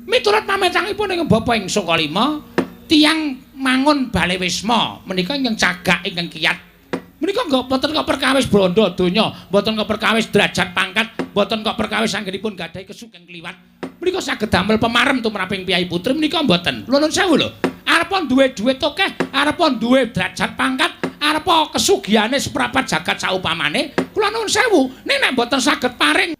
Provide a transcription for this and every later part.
Miturut pametangipun ing Bapa ing Sukalima, tiyang mangun Bale Wisma menika ingkang cagak ingkang kiyat. Menika mboten kok perkawis branda donya, mboten kok perkawis derajat pangkat, mboten kok perkawis anggenipun gadhahi kesugeng kliwat. Menika saged damel pemarem tumraping piyai putri menika mboten. Lho nuwun sewu lho. Arepa duwe dhuwit akeh, arepa duwe derajat pangkat, arepa kesugihane seprapat jagat saupamane, kula nuwun sewu, nek mboten saged paring.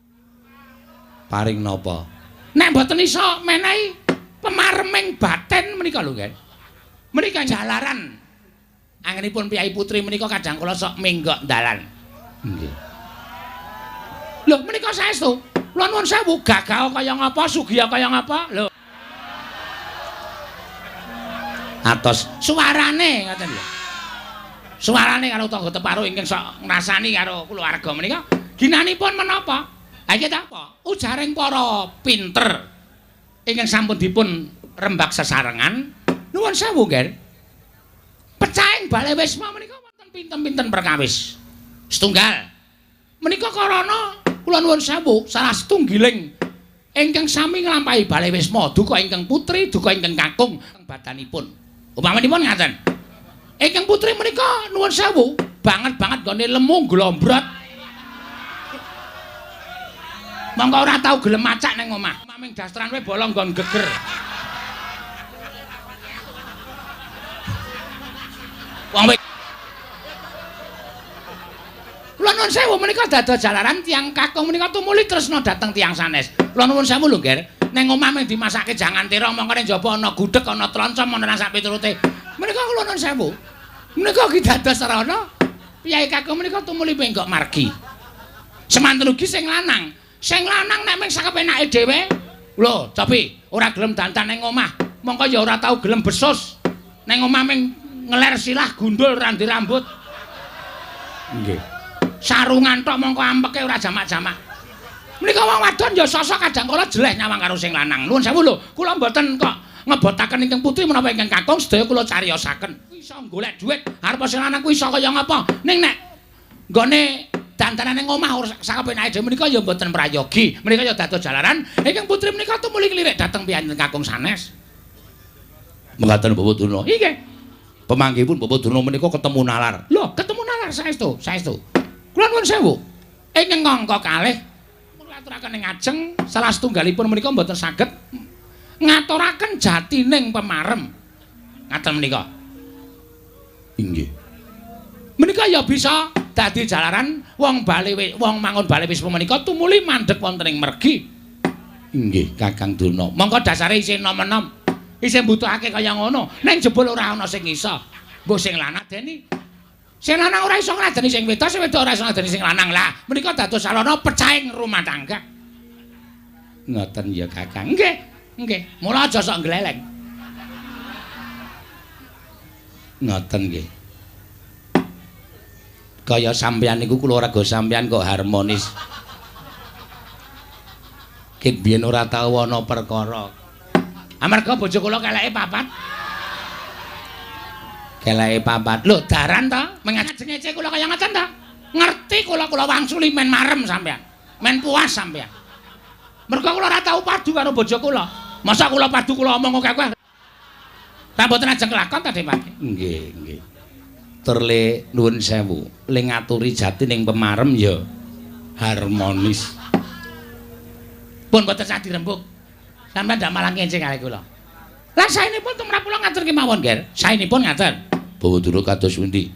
Paring napa? Nek mboten iso menehi pemareming batin menika lho, nggih. Menika jalaran. Anggenipun piyai putri menika kadang kula sok menggok dalan. Nggih. Lho, menika saestu. Kula nuwun sewu, gagah kaya ngapa, sugih kaya ngapa? Lho. Atos suarane ngoten lho. Suarane karo tangga teparuh ingkang sok ngrasani karo kulawarga menika ginanipun menapa? Ha iki ta apa? Ujaring para pinter ingkang sampun dipun rembag sesarengan. Nuwun sewu, nggih. Pecahing Bale Wisma menika wonten pinten-pinten perkawis. Setunggal. Menika karana kula nuwun sewu, salah setunggiling ingkang sami nglampahi Bale Wisma, duka ingkang putri, duka ingkang kakung badanipun. Upamanipun ngaten. Ingkang putri menika nuwun sewu, banget-banget gone lemu glombrot. Monggo ora tau gelem macak ning omah. Maming dastran wae bolong nggon geger. Wong wis Kula nuwun sewu menika dados jalaran tiyang kakung menika tumuli tresna dhateng tiyang sanes. Kula nuwun sewu lho, Nger. Ning omah mung dimasake jangan terong mongko ning jaba ana gudheg, ana tloncom, ana sak piturute. Menika kula nuwun sewu. Menika ki dados sarana piyai kakung menika tumuli menggok margi. Semanten ugi sing lanang. Sing lanang nek mung sakepenake dhewe, lho, Copi, ora gelem dandan ning omah. Mongko ya ora tau gelem besus. Ning omah mung ngeler silah gundul randi rambut. Nggih. Sarungan tok mongko ampeke ora jamak-jamak. Menika wong wadon ya sosok kadang kala jeleh nyawang karo sing lanang. Nuwun sewu lho, kula mboten kok ngebotaken ingkang putri menapa ingkang kakung sedaya kula cariyosaken. Iso golek dhuwit, arep sing lanang kuwi iso kaya ngapa? Ning nek nggone dandanan ning omah sakepenake dhewe menika ya mboten prayogi. Menika ya dados jalaran ingkang putri menika tumuli klirik dhateng piyanten kakung sanes. Mengatakan Bapak Durna. Nggih. Pemanggihipun Bapak Durna menika ketemu nalar. Lho, ketemu nalar saestu, saestu. Kula nuwun sewu. Ingkang angka kalih kula aturaken ing ajeng salah setunggalipun menika mboten saged ngaturaken jatining pemarem. Ngaten menika. Inggih. Menika ya bisa dadi jalaran wong mangun Bale Wisma menika tumuli mandheg wonten ing mergi. Inggih, Kakang Durna. Mongko dasare isih nom-enom. Isih mbutuhake kaya ngono. Ning jebul ora ana sing iso. Mbok sing lanang deni. Sing lanang ora iso ngladeni sing wedok, sing wedok ora iso ngladeni sing lanang. Lah, menika dados sarana pecahing rumah tangga. Ngoten ya, Kakang. Nggih, nggih. Mula aja sok gleleng. Ngoten nggih. Kaya sampeyan niku kula rega sampeyan kok harmonis. Ket biyen ora tau ana perkara. Amarga bojo kula keleke papat. Keleke papat. Lho, daran ta? Mengajeng-ejeng kula kaya ngoten ta? Ngerti kula wangsuli men marem sampeyan. Men puas sampeyan. Mergo kula ora tau padu karo bojo kula. Masa kula padu kula omong kok akeh. Ta mboten ajeng kelakon ta, Depake? Nggih, nggih. Terle nuwun sewu, le ngaturi jati ning pemarem ya harmonis. Pun boten sah dirembug. Sampeyan ndak malah kencing kali kula. Lah saenipun tumrap kula ngatur kemawon, Ger. Saenipun ngaten. Bawa dulu kados pundi?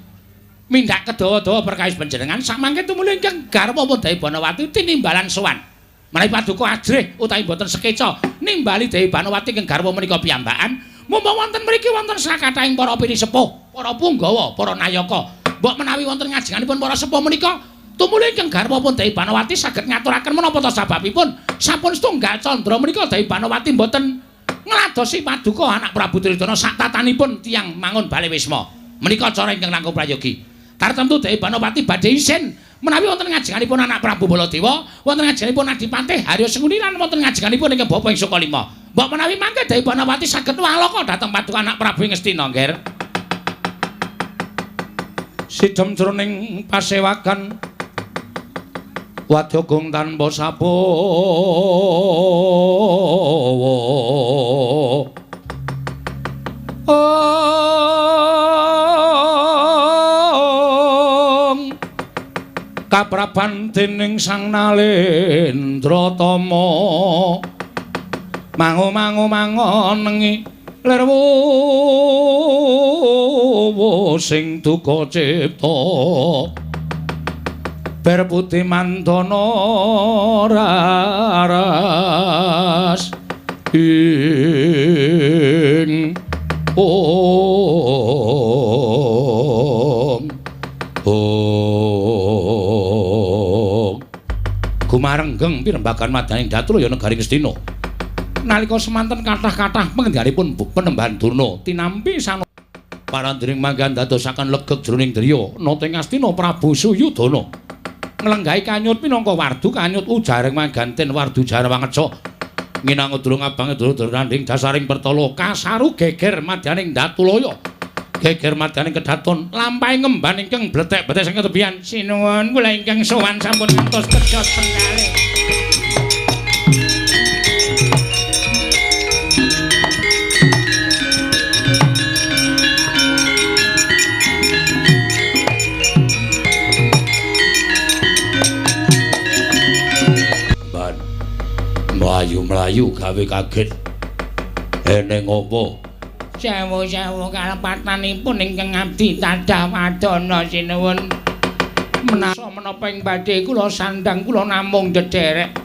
Mindak kedawa-dawa perkawis panjenengan samangke tumuli ingkang garwa Dewi Banawati tinimbalan sowan. Menawi paduka ajrih utawi boten sekeca nimbali Dewi Banawati ingkang garwa menika piyambakan. Mumpung wonten mriki wonten sakataing para pini sepuh, para punggawa, para nayaka. Mbok menawi wonten ngajenganipun para sepuh menika tumuli ingkang garwapun Dewi Banawati saged ngaturaken menapa ta sababipun sampun setunggal candra menika Dewi Banawati mboten ngladosi paduka anak Prabu Duryudana sak tatanipun tiyang mangun Bale Wisma. Menika cara ingkang langkung prayogi. Tartemtu Dewi Banawati badhe isin menawi wonten ngajenganipun anak Prabu Baladewa, wonten ngajenganipun Adipati Harya Senguni lan wonten ngajenganipun ingkang Bapa ing Sukalima. Mbok menawi mangke Dewi Banawati saged walaka dhateng paduka anak Prabu ing Ngastina, Nger. Sidhem jroning pasewakan Wadya Gong tanpa sapawa. praban dening Sang Nalendra Tama mango nengi lerwu sing duka cipta ber putih mandana raras ing gumarenggeng pirembagan madaning Datraya negaring Astina nalika semanten kathah-kathah pangendhanipun penembahan Durna tinampi sana parandring manggan dadosaken legeg jroning driya nata ing Astina Prabu Suyudana nglenggahi kanyut minangka wardu kanyut ujaring mangganten wardu Jarwangeca nginangun durung abange dur-dur nanding dasaring pertala kasaru geger madyaning Datulaya geger madyaning kedaton lampahing ngemban ingkang bletek-bletek saking tebian sinuwun kula ingkang sowan sampun ngantos kedhot penggalih mlayu gawe kaget eneng apa sewu kalepatanipun ingkang abdi tadah wadana sinuwun menapa ing badhe kula sandang kula namung dederek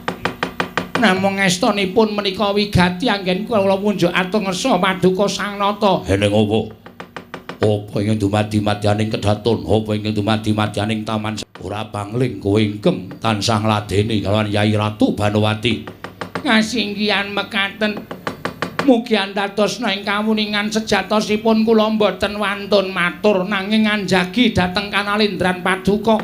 namung estunipun menika wigati anggen kula munjuk atung ngersa paduka Sang Nata eneng apa ingkang dumadi madyaning kedaton apa ingkang dumadi madyaning taman ora pangling kowe ingkang tansah ngladeni kalawan Yai Ratu Banowati ngasinggihan mekaten mugi antadosna ing kawuningan sejatosipun kula mboten wantun matur nanging anjagi dhateng kanalindran paduka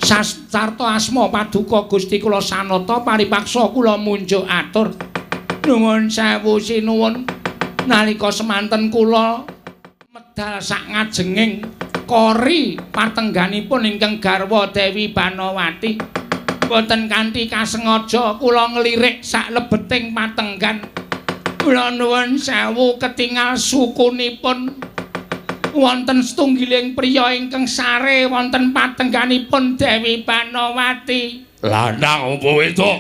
sastarta asma paduka Gusti kula sanata paripaksa kula munjuk atur nuwun sewu sinuwun nalika semanten kula medal sak ngajenging kori patengganipun ingkang garwa Dewi Banowati boten kanthi kasengaja kula nglirik sak lebeting patenggan kula nuwun sewu ketingal sukunipun wonten setunggiling priya ingkang sare wonten patengganipun Dewi Banowati lanang apa wedok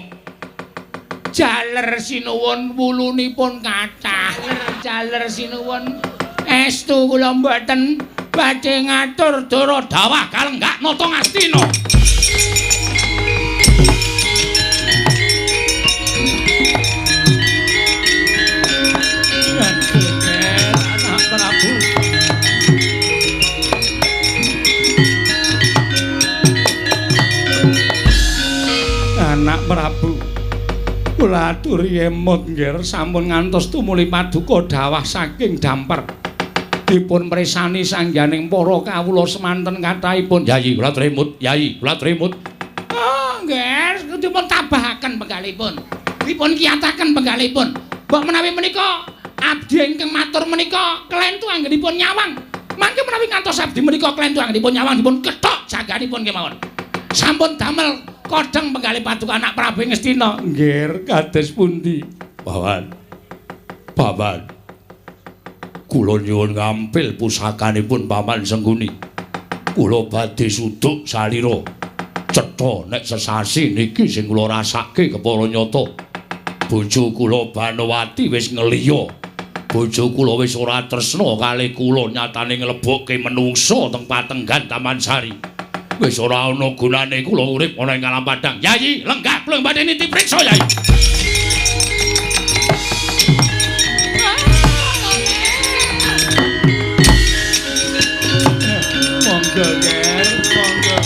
jaler sinuwun wulunipun kathah jaler sinuwun estu kula mboten badhe ngatur dara dawah kalenggak nata Ngastina Anak Prabu kula aturi emot nggih sampun ngantos tumuli paduka dawah saking damper dipun mresani sangganing para kawula semanten kathahipun Yayi kula tremut Yayi kula tremut oh nggih dipun tabahaken penggalipun dipun kiyataken penggalipun mbok menawi menika abdi ingkang matur menika klentu anggenipun nyawang mangke menawi ngantos abdi menika klentu anggenipun nyawang dipun kethok jaganipun kemawon sampun damel kodheng penggalih paduka anak Prabu Ngastina nggih kados pundi Paman Paman kula nyuwun ngampil pusakanipun Paman Sengguni kula badhe suduk salira cetha nek sesasi niki sing kula rasake kepara nyata bojo kula Banowati wis ngeliya bojo kula wis ora tresna kalih kula nyatane nglebokke menungsa teng patenggan Taman Sari wis ora ana gunane kula urip ana ing alam padang Yayi lenggah pleng badhe niti priksa Yayi monggo ger monggo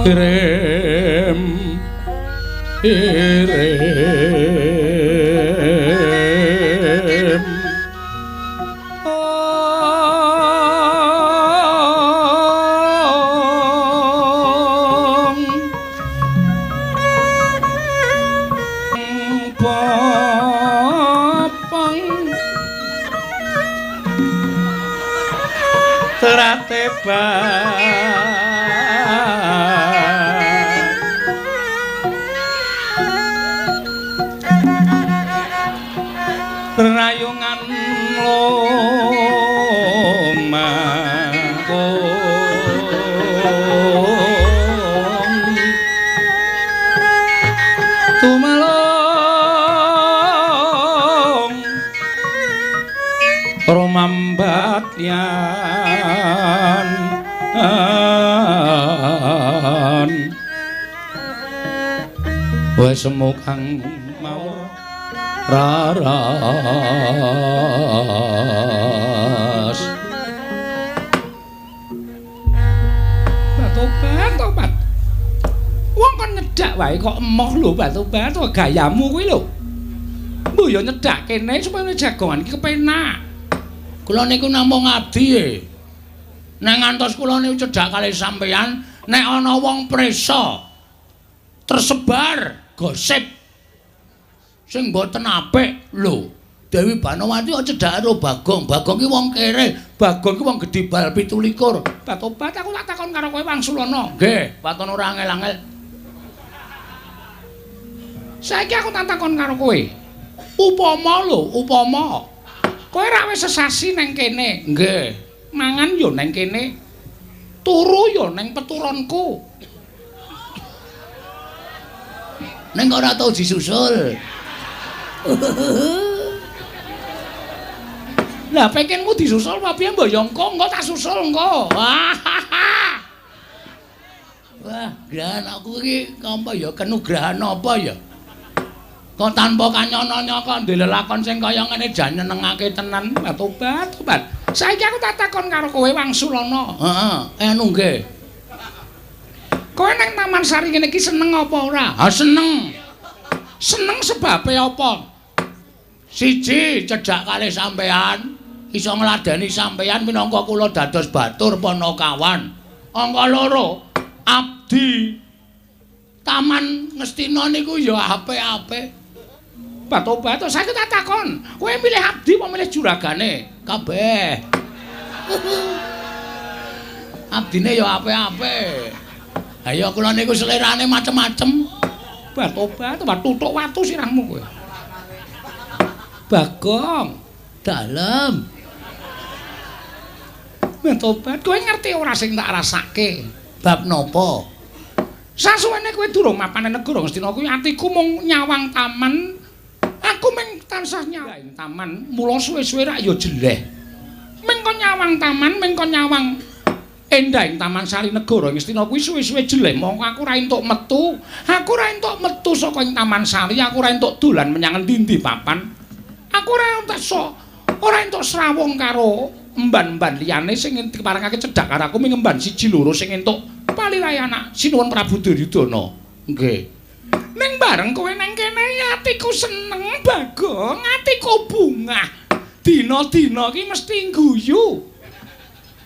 Irem rayungan lomangkung tumalong romambat yan wes semukang mau raras Batobat wong kon nyedak wae kok emoh lho Batobat gayamu kuwi lho mbok yo nyedak kene supaya jagongan iki kepenak kula niku namung abdi nang ngantos kula niku cedak kalih sampeyan nek ana wong presa tersebar gosip sing mboten apik lho Dewi Banowati kok cedhake karo Bagong ki wong kere Bagong ki wong gedhe bal 17 Batobat aku tak takon karo kowe Wangsulana nggih waton ora angel-angel saiki aku tak takon karo kowe upama kowe ra wis sesasi nang kene nggih mangan yo nang kene turu yo nang peturonku neng ora tau disusul. Lah pengenmu disusul apa piye mbok yo engko tak susul engko. Wah, grahan aku iki apa ya kenugrahan apa ya? Kok tanpa kanyono kok ndek lelakon sing kaya ngene jan nyenengake tenan. Tobat. Saiki aku tak takon karo kowe Wangsulana. Heeh, nggih. Kowe nang Taman Sari ngene iki seneng apa ora? Ha seneng. Seneng sebabe apa? Siji cedhak kalih sampean, iso ngladeni sampean minangka kula dados batur Panakawan. Angka loro, abdi Taman Ngastina niku ya apik-apik. Batobat saiki tak takon, kowe milih abdi apa milih juragane? Kabeh. Abdine ya apik-apik. Ayo kula niku selerane macem-macem. Batobat tutuk watu sirahmu kowe. Bagong dalem. Batobat kowe ngerti ora sing tak rasake? Bab napa? Sasuwene kowe durung mapane negara Ngastina kuwi atiku mung nyawang taman. Aku mung tansah nyawang taman, mula suwe-suwe rak ya jeleh. Mung kon nyawang taman, mung kon nyawang endahing Taman Sari Negara Ngastina kuwi suwe-suwe jeleh. Mongko aku ora entuk metu. Aku ora entuk metu saka ing Taman Sari, aku ora entuk dolan menyang endi-endi papan. Aku ora entuk srawung karo emban-emban liyane sing diparengake cedhak karo aku ming emban siji loro sing entuk palirae anak Sinuwun Prabu Duryudana. Nggih. Ning bareng kowe nang kene atiku seneng Bagong, atiku bungah. Dina-dina iki mesti guyu.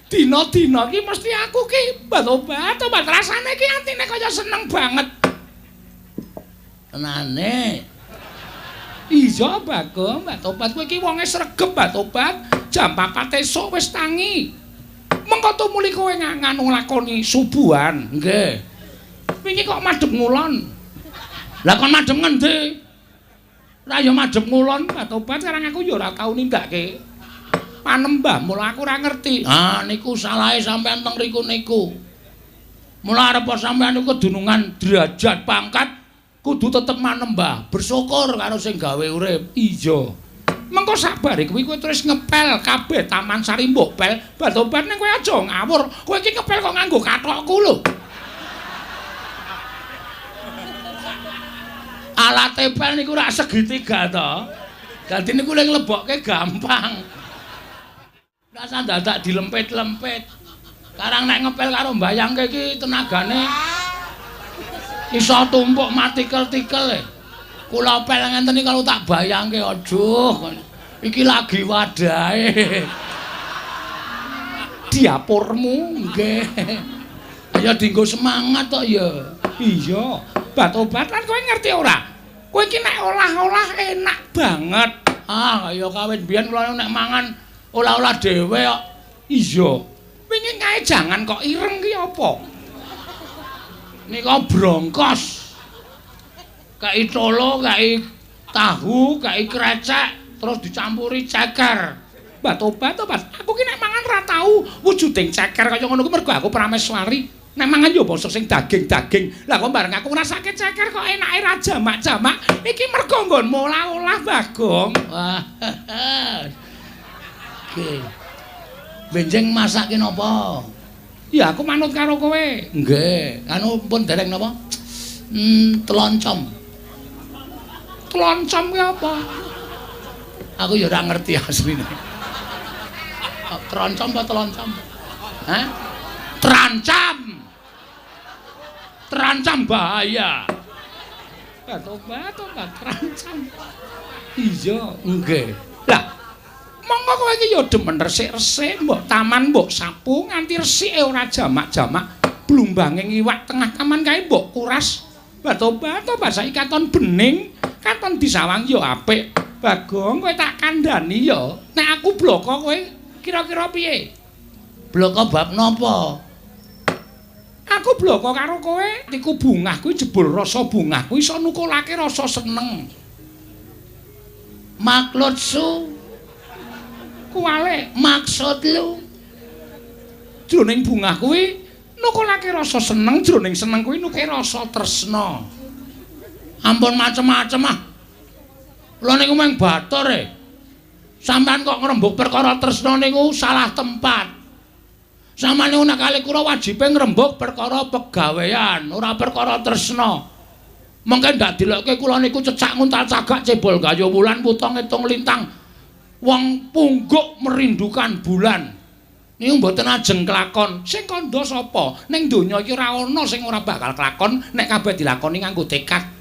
Dina-dina iki mesti aku ki batobat rasane ki atine kaya seneng banget. Tenane. Iya Bagong, Batobat kowe iki wonge sregep Batobat. Jam 4 esuk wis tangi. Mengko tumuli kowe nganu lakoni subuhan, nggih. Wingi kok madhep ngulon. Lah kon madhep ngendi? Ora ya madhep ngulon Batobat, karang aku ya ora tau nindakake panembah, mula aku ora ngerti. Ah niku salahe sampean teng riku niku. Mula arep sampean niku kedunungan derajat pangkat kudu tetep manembah, bersyukur karo sing gawe urip. Iya. Mengko sabare kuwi kowe terus ngepel kabeh Taman Sari mbok pel. Batobat ning kowe aja ngawur. Kowe iki ngepel kok nganggo kathokku lho. Alat pel niku rak segitiga to. Dadi niku ning lebokke gampang. Rasa dadak dilempit-lempit. Karang nek ngepel karo mbayangke iki tenagane Iso tumpuk matikel-tikel. Kula pel ngenten iki kalau tak bayangke aduh. Iki lagi wadahe. Diapurmu nggih. Ayo dienggo semangat tok ya. Iya, bat-obat lan kowe ngerti ora? Kowe iki nek olah-olah enak banget. Ah, kaya kawit biyen kula nek mangan olah-olah dhewe kok. Iya. Wingi kae jangan kok ireng ki apa? Nika brongkos. Kai colo, kai tahu, kai krecek, terus dicampuri ceker. Bat-obat. Aku ki nek mangan ra tau wujuding ceker kaya ngono ku mergo aku prameswari. Nek mangan yo basa sing daging-daging. Lah kok bareng aku ngrasake ceker kok enake ra jamak-jamak. Iki mergo nggonmu olah-olah Bagong. Wah. Oke. Benjing masake napa? Ya aku manut karo kowe. Nggih. Anu pun dereng napa? Teloncom. Teloncom ki apa? Aku ya ora ngerti asline. Teroncom apa teloncom? Hah? Terancam. Terancam bahaya. Bat-obat terancam. Iya, nggih. Lah, monggo kowe iki ya demen resik-resik, mbok taman mbok sapu nganti resike ora jamak-jamak. Blumbanging iwak tengah taman kae mbok kuras. Bat-obat saiki katon bening, katon disawang ya apik. Bagong kowe tak kandhani ya. Nek aku bloko kowe kira-kira piye? Bloko bab napa? Aku bloko karo kowe, iku bungah kuwi jebul rasa bungah kuwi iso nukulake rasa seneng. Maklutsu kuwale maksud lu. Jroning bungah kuwi nukulake rasa seneng, jroning seneng kuwi nuke rasa tresna. Ampun macem-macem ah. Kula niku mung batur e. Sampeyan kok ngrembug perkara tresna niku salah tempat. Sampeyan niku nek kali kula wajibe ngrembug perkara pegawean, ora perkara tresna. Mengke ndak dilokke kula niku cecak nguntal cagak cebol gayo wulan puto ngitung lintang. Wong pungguk merindukan bulan. Niku mboten ajeng kelakon. Sing kandha sapa? Ning donya iki ora ana sing ora bakal kelakon nek kabeh dilakoni nganggo tekad.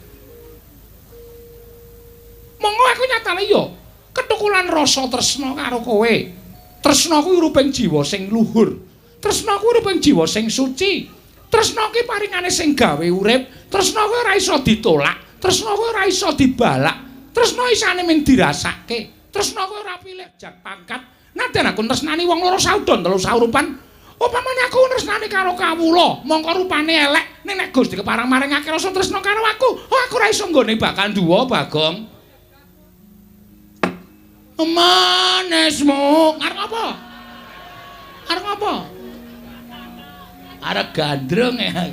Monggo aku nyatane ya ketukulan rasa tresna karo kowe. Tresna kuwi ruping jiwa sing luhur. Tresna kuwi ruping jiwa sing suci. Tresna kuwi paringane sing gawe urip. Tresna kuwi ora iso ditolak. Tresna kuwi ora iso dibalak. Tresna isane mung dirasake. Tresna kuwi ora pilih jak pangkat. Naden aku tresnani wong loro saudon telu saurupan. Upamane aku tresnani karo kawula, mongko rupane elek, ning nek Gusti keparang maringake rasa tresna karo aku, aku ora iso nggone bakal duwa, Bagong. Manesmu, arep apa? Arep apa? Arep gandrung ya.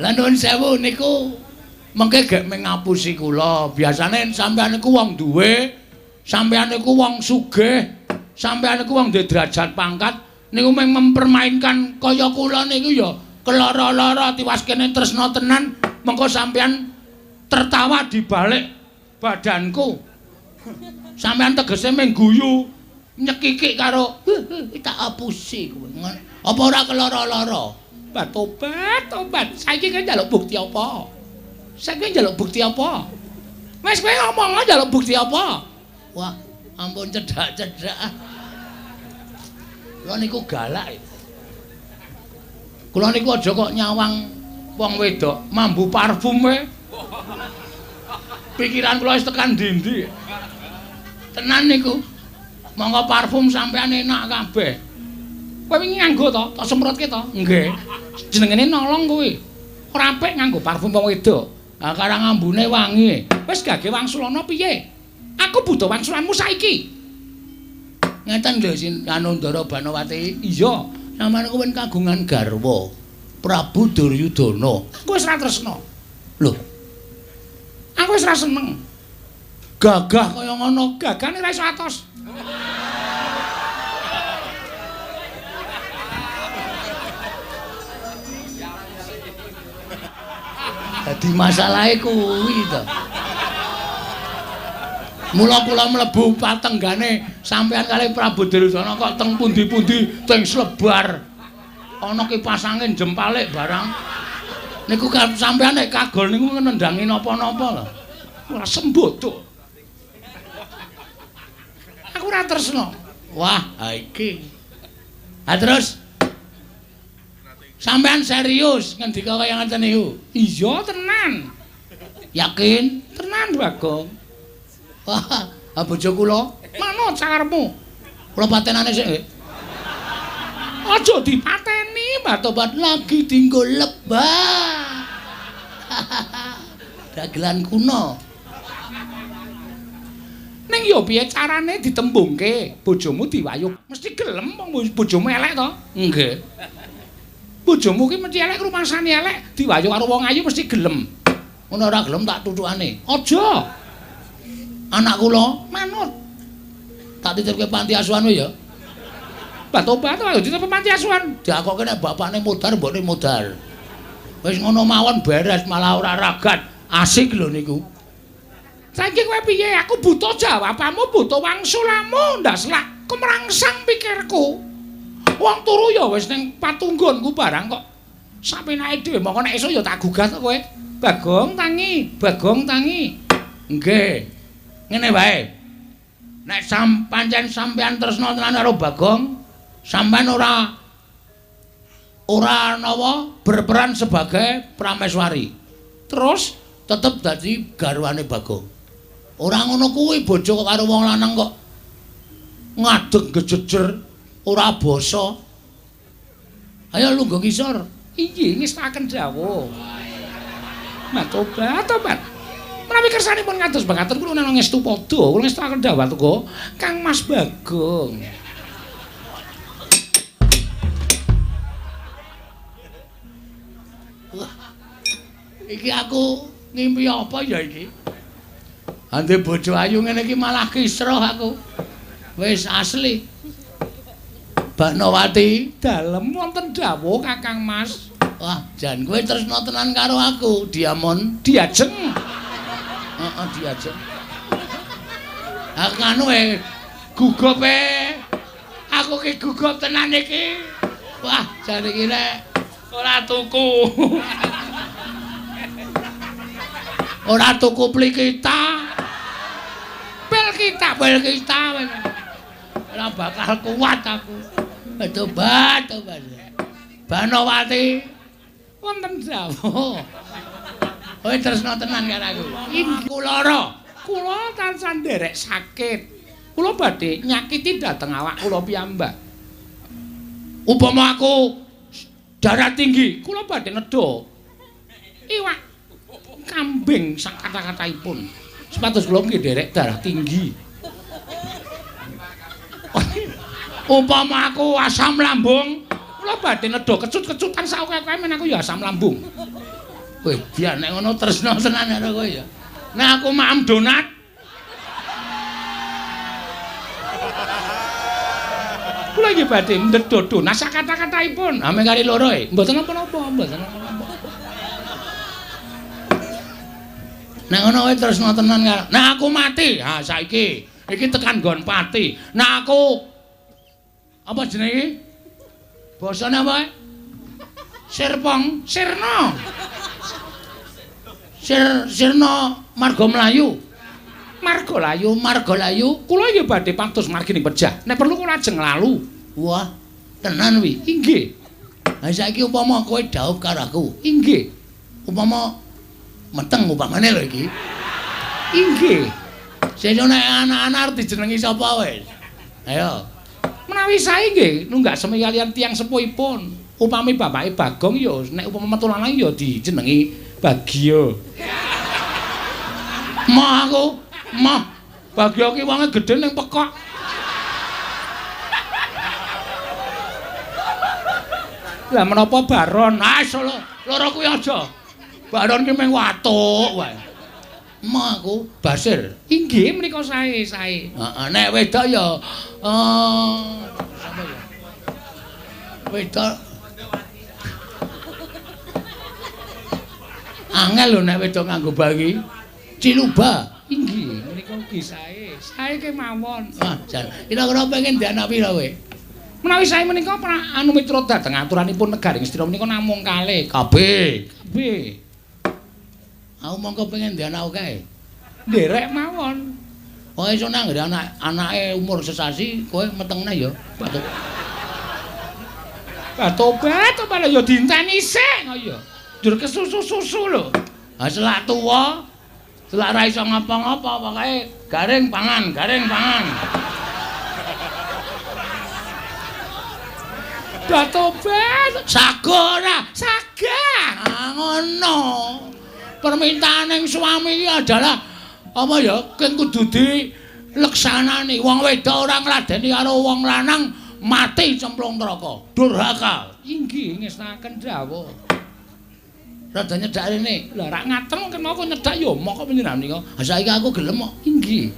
Lah nuwun sewu niku mengke gek mengapusi kula. Biasane sampeyan niku wong duwe, sampeyan niku wong sugih, sampeyan niku wong duwe derajat pangkat, niku mung mempermainkan kaya kula niku ya keloro-loro tiwas kene tresna tenan, mengko sampeyan tertawa di balik badanku. Sampeyan tegese mung guyu, nyekikik karo tak apusi kowe. Apa ora keloro-loro? Tobat. Saiki kowe njaluk bukti apa? Saiki njaluk bukti apa? Wis kowe ngomong njaluk bukti apa? Wah, ampun cedak-cedak. Kula niku galak. Kula niku aja kok nyawang wong wedok mambu parfum e. Pikiran kula wis tekan ndi-ndi. Tenan niku. Monggo parfum sampean enak kabeh. Kowe wingi nganggo to? Tak semprotke to? Nggih. Jenengene nolong kuwi. Ora apik nganggo parfum wong wedok. Lah karang ambune wangi. Wis gage wangsulana piye? Aku butuh wangsulanmu saiki. Ngeten lho Sin Anundara Banowati. Iya, sampeyan niku wen kagungan garwa Prabu Duryudana. Aku wis ra tresna. Lho. Aku wis ra seneng. Gagah kaya ngono, gagane ra iso atos. Dadi masalahe kuwi to. Mula kula mlebu patenggane sampeyan kalih Prabu Duryudana kok teng pundi-pundi teng Slebar. Ana kipas angin jempalik barang. Niku sampean nek kagol niku nendhangi napa-napa lho. Ora sembodo. Aku ora tresno. Wah, ha iki. Ha terus sampean serius ngendika kaya ngoten niku? Iya, tenan. Yakin? Tenan, Bagong. Wah, ha bojo kula, manut sakarepmu. Kula patenane sik. Aja dipateni, Batobat lagi dinggo lebah. Dagelan kuno. Ning yo piye carane ditembungke bojomu diwayuk? Mesti gelem wong bojomu elek to? Nggih. Bojomu ki mesti elek rumasane elek, diwayuk karo wong ayu mesti gelem. Ngono ora gelem tak tutukane. Aja. Anak kula manut. Tak titipke panti asuhan ya. Batobat ayo dititip panti asuhan. Diakoke nek bapakne modar mbokne modar. Wis ngono mawon beres malah ora ragat. Asik lho niku. Saiki kowe piye? Aku butuh jawabanmu, butuh wangsulamu, ndak selak kemrangsang pikirku. Wong turu ya wis ning patunggonku barang kok. Sapenake dhewe mongko nek esuk ya tak gugat kok kowe. Bagong tangi, Bagong tangi. Nggih. Ngene wae. Nek pancen sampean tresna tenan karo Bagong, sampean ora napa berperan sebagai prameswari. Terus tetep dadi garwane Bagong. Ora ngono kuwi bojo karo wong lanang kok ngadeg gejejer ora basa. Ayo lungguh ngisor. Inggih ngestaken dawuh. Tobat. Menawi kersanipun ngados mekaten kula nang ngestu padha, kula ngestaken dawuh teko Kang Mas Bagong. Wah. Iki aku ngimpi apa ya iki? Ande bojo ayu ngene iki malah kisruh aku. Wis asli. Baknawati dalem wonten dawuh Kakang Mas. Wah, jan kowe tresna tenan karo aku, Diamond, diajeng. Heeh, diajeng. Aku anu gugup aku ki gugup tenan iki. Wah, jan iki nek ora tuku. Ora tuku pli kita. Bel kita. Ora bakal kuat aku. Tobat. Banowati wonten dawuh. Kowe tresna tenan karo aku. Kula tansah nderek sakit. Kula badhe nyakiti dhateng awak kula piyambak. Upama aku darah tinggi, kula badhe nedha. Iwak kambing sak kata-kataipun. Sepatus kula nggih nderek darah tinggi. Upama aku asam lambung, kula badhe nedha kecut-kecutan sak akeh men aku ya asam lambung. Kowe dia nek ngono tresna tenan karo kowe ya. Nek aku maem donat. Kula iki badhe ndedha donat sak kata-kataipun. Ame kali loro mboten napa-napa, mboten napa-napa. Nek ngono kowe tresna tenan karo. Nek aku mati, ha saiki iki tekan nggon pati. Nek aku apa jenenge? Basane apa? Sirpong, sirna. Sirna marga mlayu. Marga layu. Kula iki badhe pantus margi ning pejah. Nek perlu kula ajeng lalu. Wah, tenan wi. Inggih. Ha saiki upama kowe dhaup karo aku. Inggih. Upama meteng upamane lho iki. Inggih. Sesuk nek anak-anak arep dijenengi sapa wis? Ayo. Menawi sae nggih nunggak semi kalian tiyang sepuhipun. Upami bapake Bagong ya nek upama metu lanang ya dijenengi Bagio. Mah Bagio ki wonge gedhe ning pekok. Lah menapa Baron? Ah loro kuwi aja. Baron ki mung watuk wae. Mah aku Basir. Inggih menika sae. Heeh, nek wedok ya sapa ya? Wedok angel lho nek wedok nganggo bagi. Ciluba. Inggih, menika ugi sae. Sae kemawon. Ah, jan. Kira-kira pengen dianak pira kowe? Menawi sae menika anu mitra dhateng aturanipun negaring Ngastina menika namung kalih kabeh. Aku mongko pengen ndek anak kae. Nderek mawon. Wong iso nang anake umur sesasi kowe metengna ya. Tobat ya dinteni sik kok ya. Jur kesusu-susu lho. Ha selak tuwa, selak ra iso ngapa-ngapa pokoke garing pangan. Tobat, sagora, sagah. Ngono. Permintaan suami iki adalah apa ya? Keng kudu dileksanani. Wong wedok ora ngladeni karo wong lanang mati cemplung neraka. Durhaka. Inggih ngestaken dawuh. Rada nyedak rene. Lah rak ngaten kenapa nyedak ya mok kok panjenengan nika. Ha saiki aku gelem kok. Inggih.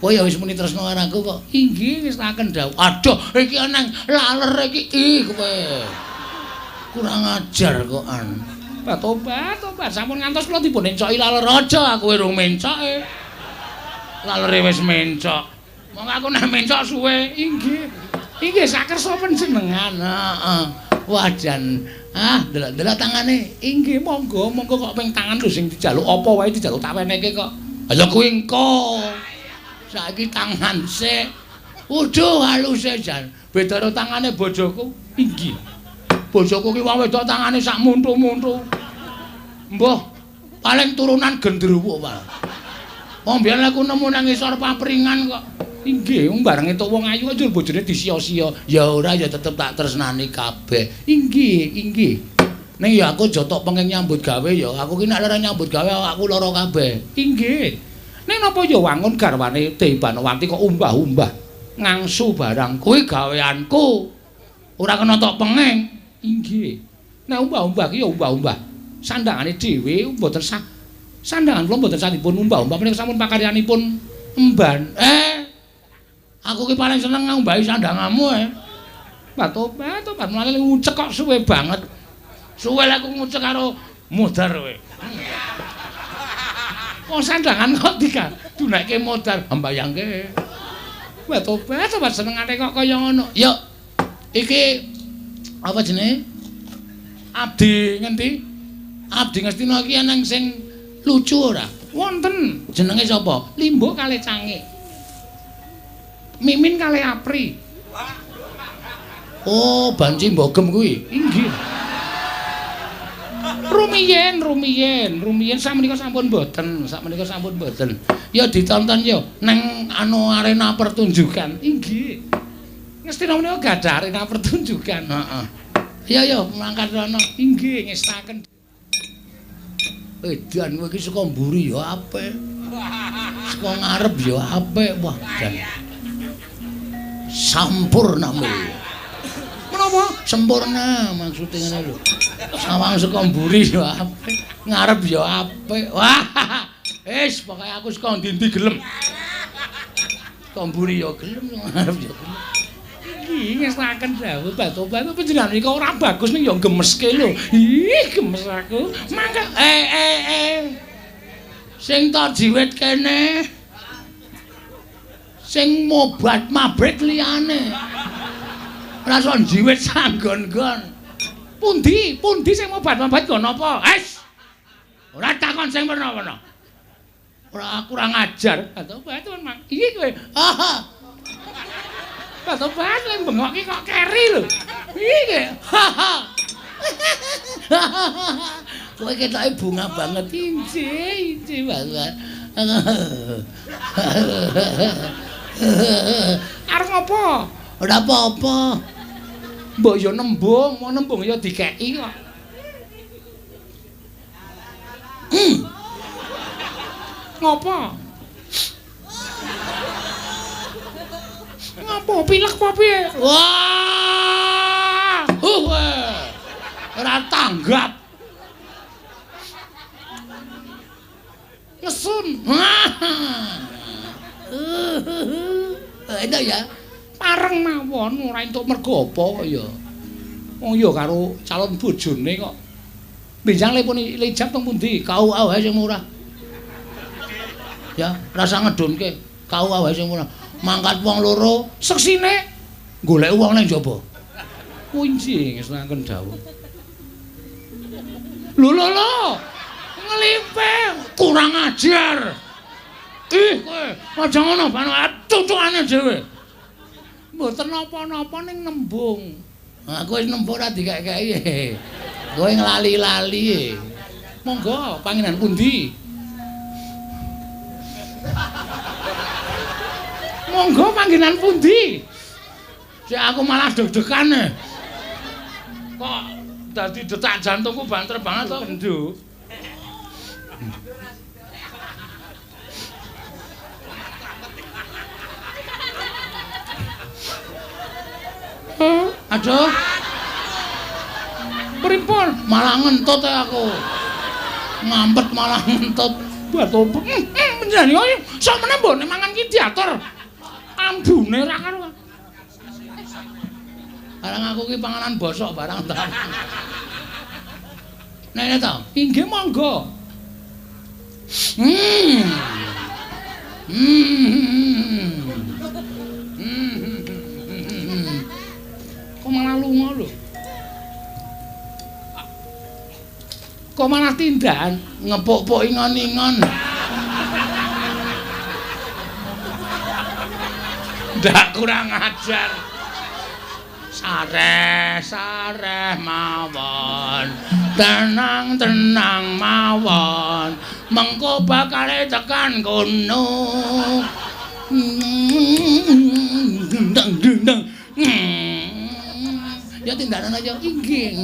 Kowe ya wis muni tresno karo aku kok. Inggih ngestaken dawuh. Aduh iki nang laler iki kowe. Kurang ajar kok an. Tobat. Sampun ngantos kula dipun encoki laler aja aku urung mencoke. Lalere wis mencok. Monggo aku nek mencok suwe. Inggih sakersa panjenengan. Heeh. Wajan. Delok tangane. Inggih monggo kok ping tangan lho sing dijaluk apa wae dijaluk tak weneke kok. Ya kuwi engko. Saiki tangan sik. Uduh haluse jan. Beda karo tangane bojoku. Inggih. Bojoku ki wong wedok tangane sak muntu-muntu. Mbah, paling turunan gendruwo wae. Wong biyen aku nemu nang ngisor papringan kok. Inggih, bareng entuk wong ayu kok bojone disia-sia. Ya ora ya tetep tak tresnani kabeh. Inggih. Ning ya aku jotok pengen nyambut gawe ya. Aku ki nek lara nyambut gawe awakku lara kabeh. Inggih. Ning napa ya wangun garwane Debanawati kok umbah-umbah ngangsu barang. Kuwi gaweanku. Ora kena tok penging. Inggih. Nek umbah-umbah ki ya umbah-umbah. Sandangane dhewe mboten sandangan kula mboten sanipun umbah-umbah menika sampun pakaryanipun emban. Aku ki paling seneng ngumbahi sandanganmu tobat mulane ngucek kok suwe banget. Suwe aku ngucek karo modar kowe. Wong sandangan kok didunekke modar, mbayangke. Tobat senengane kok kaya ngono. Yo iki apa jenenge? Abdi ngendi? Abdi Ngastina iki ana sing lucu ora? Wonten. Jenenge sapa? Limbo kalih Cangik. Mimin kalih Apri. Oh, Banci Mbogem kuwi. Inggih. Rumiyin sakmenika sampun mboten. Ya ditonton ya nang arena pertunjukan. Inggih. Ngastina menika gadah arena pertunjukan. Heeh. Ya mangkat rono. Inggih ngestaken. Edan kowe iki saka mburi ya apik. Saka ngarep ya apik. Wah, dan sampurna menapa sempurna maksude ngene lho sawang saka mburi ya apik ngarep ya apik wah wis pokoke aku saka ndi-ndi gelem saka mburi ya gelem ngarep ya gelem iki ngestaken dawuh batobat panjenengan iki ora bagus ning ya gemeske lho ih gemes aku mangke sing ta jiwit kene sing mobat mabrik liyane ora iso jiwit sanggon-gon pundi sing mobat-mobat nggon apa ora takon sing pernah ora kurang ajar batobat mang iki kowe batobat lek bengok iki kok keri lho iki kowe ketoke bunga banget inci batobat arep ngopo? Ora apa-apa. Mbok ya nembung, mau nembung ya dikeki kok. Ngopo? Ngopo pilek apa piye? Wah! Ora tanggap. Ngesun. Enak ya. Pareng mawon ora entuk mergo apa kok ya. Wong ya karo calon bojone kok. Benjang lepun lijab teng pundi? Kau wae sing murah. Ya, rasa ngedunke. Kau wae sing murah. Mangkat wong loro seksine Golek wong nang njaba. Kunci ngesnaken dawuh. Lho. Ngelipe, kurang ajar. Ih, kowe aja ngono, cucukane dhewe. Mboten napa-napa ning nembung. Aku wis nembung ora dikek-keki. Kowe nglali-lali. Monggo, panggenan pundi? Monggo panggenan pundi? Sik aku malah deg-degan. Kok dadi detak jantungku banter banget to, Nduk. Aduh. Pripun? Malah ngentut aku. Ngampet malah ngentut. Batu. Menjani kok sok meneh mbok mangan ki diatur. Ambune ra karo. Barang aku ki panganan bosok barang ta. Nek to, inggih monggo. Kok malah lunga lho. Kok malah tindan ngepuk-puk ingon-ingon. Ndak kurang ajar. Sareh mawon. Tenang mawon. Mengko bakal tekan kono. Dendang. Ya tindakan aja inggih.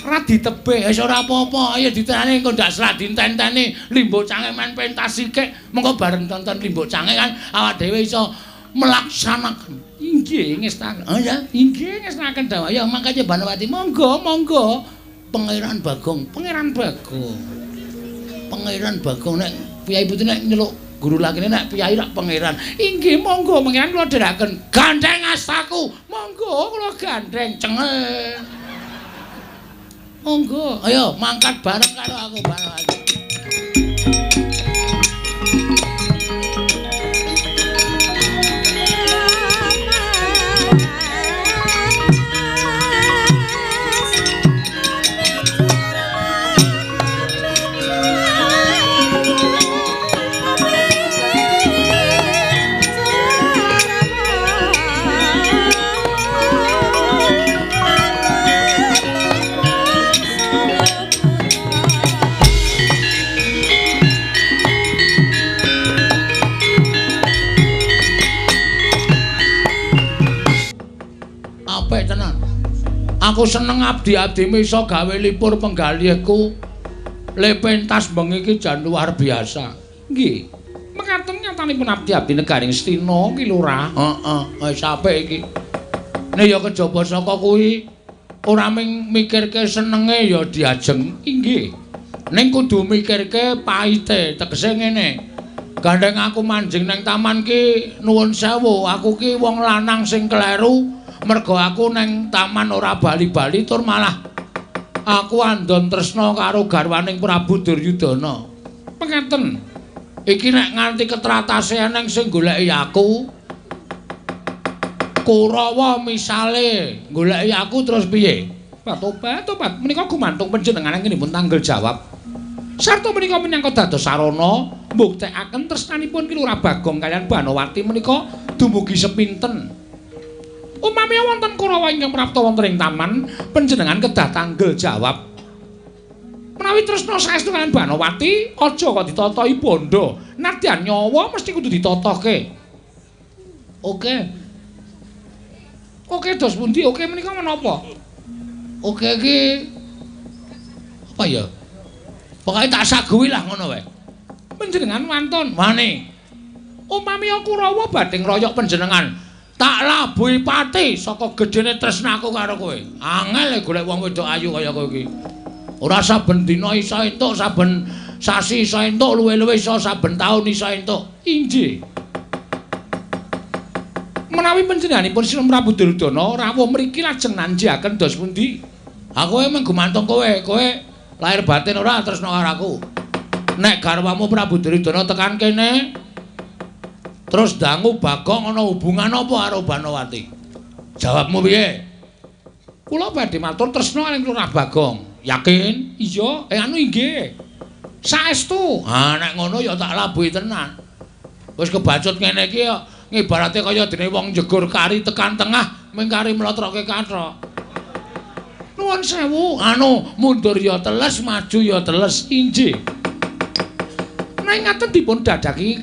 Ora ditebek wis ora apa-apa, ya diteni engko ndak selah ditenteni limbuk cange men pentas sithik, mengko bareng tonton limbuk cange kan awak dhewe iso melaksanakan. Inggih ngestaken. Oh ya, inggih ngestaken dawuh. Ya mangkane Banowati monggo. Pangeran Bagong nek piyai putih nek nyeluk guru lakine nek piyai rak pangeran. Inggih monggo pangeran kula dherekaken gandeng astaku. Monggo kula gandeng cengel. Monggo, ayo mangkat bareng karo aku Banowati. Aku seneng abdi-abdi iso gawe lipur penggalihku. Le pentas bengi iki jan luar biasa. Nggih. Mekaten nyatanipun abdi-abdi negaring Stina ki Lurah. Heeh, wis apik iki. Nek ya kejaba saka kuwi ora ming mikirke senenge ya diajeng. Inggih. Ning kudu mikirke pahite, tegese ngene. Gandeng aku manjing nang taman ki nuwun sewu, aku ki wong lanang sing kleru. Mergo aku neng taman ora bali-bali tur malah aku andon tresna karo garwaning Prabu Duryudana. Pengeten. Iki nek nganti ketratase eneng sing goleki aku. Kurawa misale goleki aku terus piye? Tobat. Menika gumantung panjenengan ngenipun tanggal jawab. Sarta menika minangka dados sarana mbuktekaken tresnanipun Ki Lurah Bagong kaliyan Banowati menika dumugi sepinten. Umami wonten Kurawa ingkang prapta wonten ing taman, panjenengan kedah tanggel jawab. Menawi tresna saestu kaliyan Banowati, aja kok ditatahi bondo. Nadyan nyawa mesti kudu ditatohke. Oke, dos pundi? Oke menika menapa? Oke iki apa ya? Pokoke tak saguhi lah ngono wae. Panjenengan wantun. Wani. Umami Kurawa badhe ngroyok panjenengan. Tak labuhi pati saka gedene tresnaku karo kowe. Angel golek wong wedok ayu kaya kowe iki. Ora saben dina iso entuk, saben sasi iso entuk, luwe-luwe iso saben taun iso entuk. Inggih. Menawi panjenenganipun Sri Prabu Duryudana rawuh mriki lajeng nanjiaken dos pundi? Aku mung gumantung kowe Lahir batin ora tresno karo aku. Nek garwamu Prabu Duryudana tekan kene terus dangu Bagong ana hubungan apa karo Banowati? Jawabmu piye? Kula badhe matur tresna kaliyan Lurah Bagong. Yakin? Iya, anu inggih. Saestu. Ha nek ngono ya tak labuhi tenan. Wis kebacut ngene iki ya ngibarate kaya dene wong njegur kari tekan tengah ming kari mlotroke kathok. Nuwun sewu, mundur ya teles, maju ya teles, inggih. Nek ngaten dipun dadaki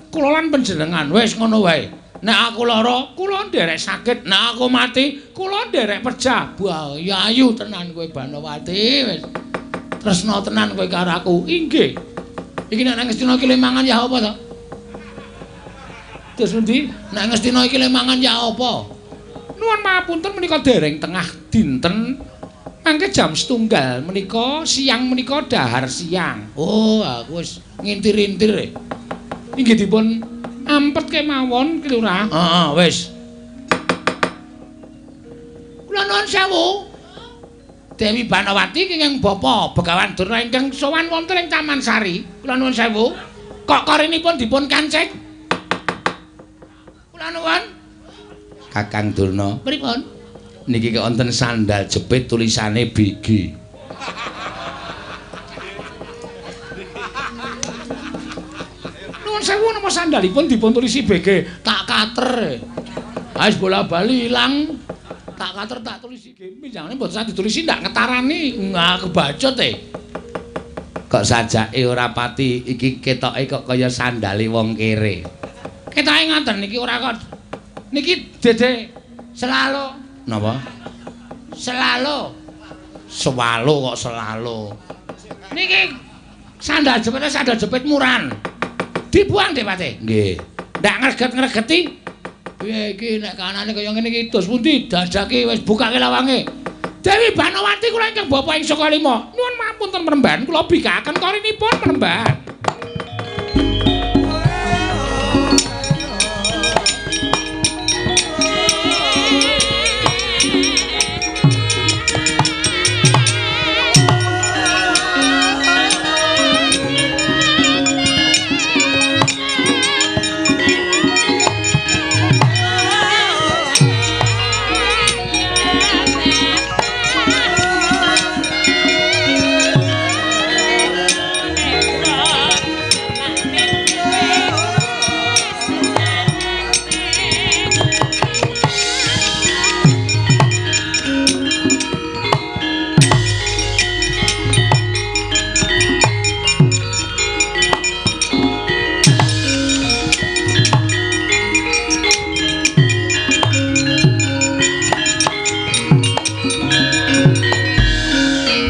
kula lan panjenengan wis ngono wae. Nek aku lara, kula nderek sakit. Nek aku mati, kula nderek pecah. Wah, ya ayu tenan kowe Banowati wis. Tresna tenan kowe karo aku. Inggih. Iki nek nang Ngastina iki le mangan ya apa to? Terus endi? Nek Ngastina iki le mangan ya apa? Nuwun mapunten menika dereng tengah dinten. Mangke jam 1 menika siang menika dahar siang. Oh, aku wis ngintir-intir. Inggih dipun ampet kemawon Ki Lurah. Heeh, wis. Kula nuwun sewu. Dewi Banowati kenging Bapa Begawan Durna ingkang sowan wonten ing Taman Sari. Kula nuwun sewu. Kok korinipun dipun kancing? Kula nuwun. Kakang Durna. Pripun? Niki wonten sandal jepit tulisane BG. Nuwun sewu napa sandalipun dipun tulisi BG? Tak kater. Wis bola-bali ilang. Tak kater tak tulisi game jangan mboten usah ditulisi ndak ngetarani nggak kebacut kok sajake ora pati iki ketoke kok kaya sandale wong kere ketoke ngoten niki ora kok niki dede selalu napa selalu kok selalu niki sandal jepit muran dibuang deh pate nggih ndak ngreget-ngregeti piye iki nek kanane kaya ngene iki dos pundi dadake wis bukake lawange. Dewi Banowati kula ingkang Bapa ing Saka Lima. Nuwun mapunten Mremban kula bikaken korinipun Mremban.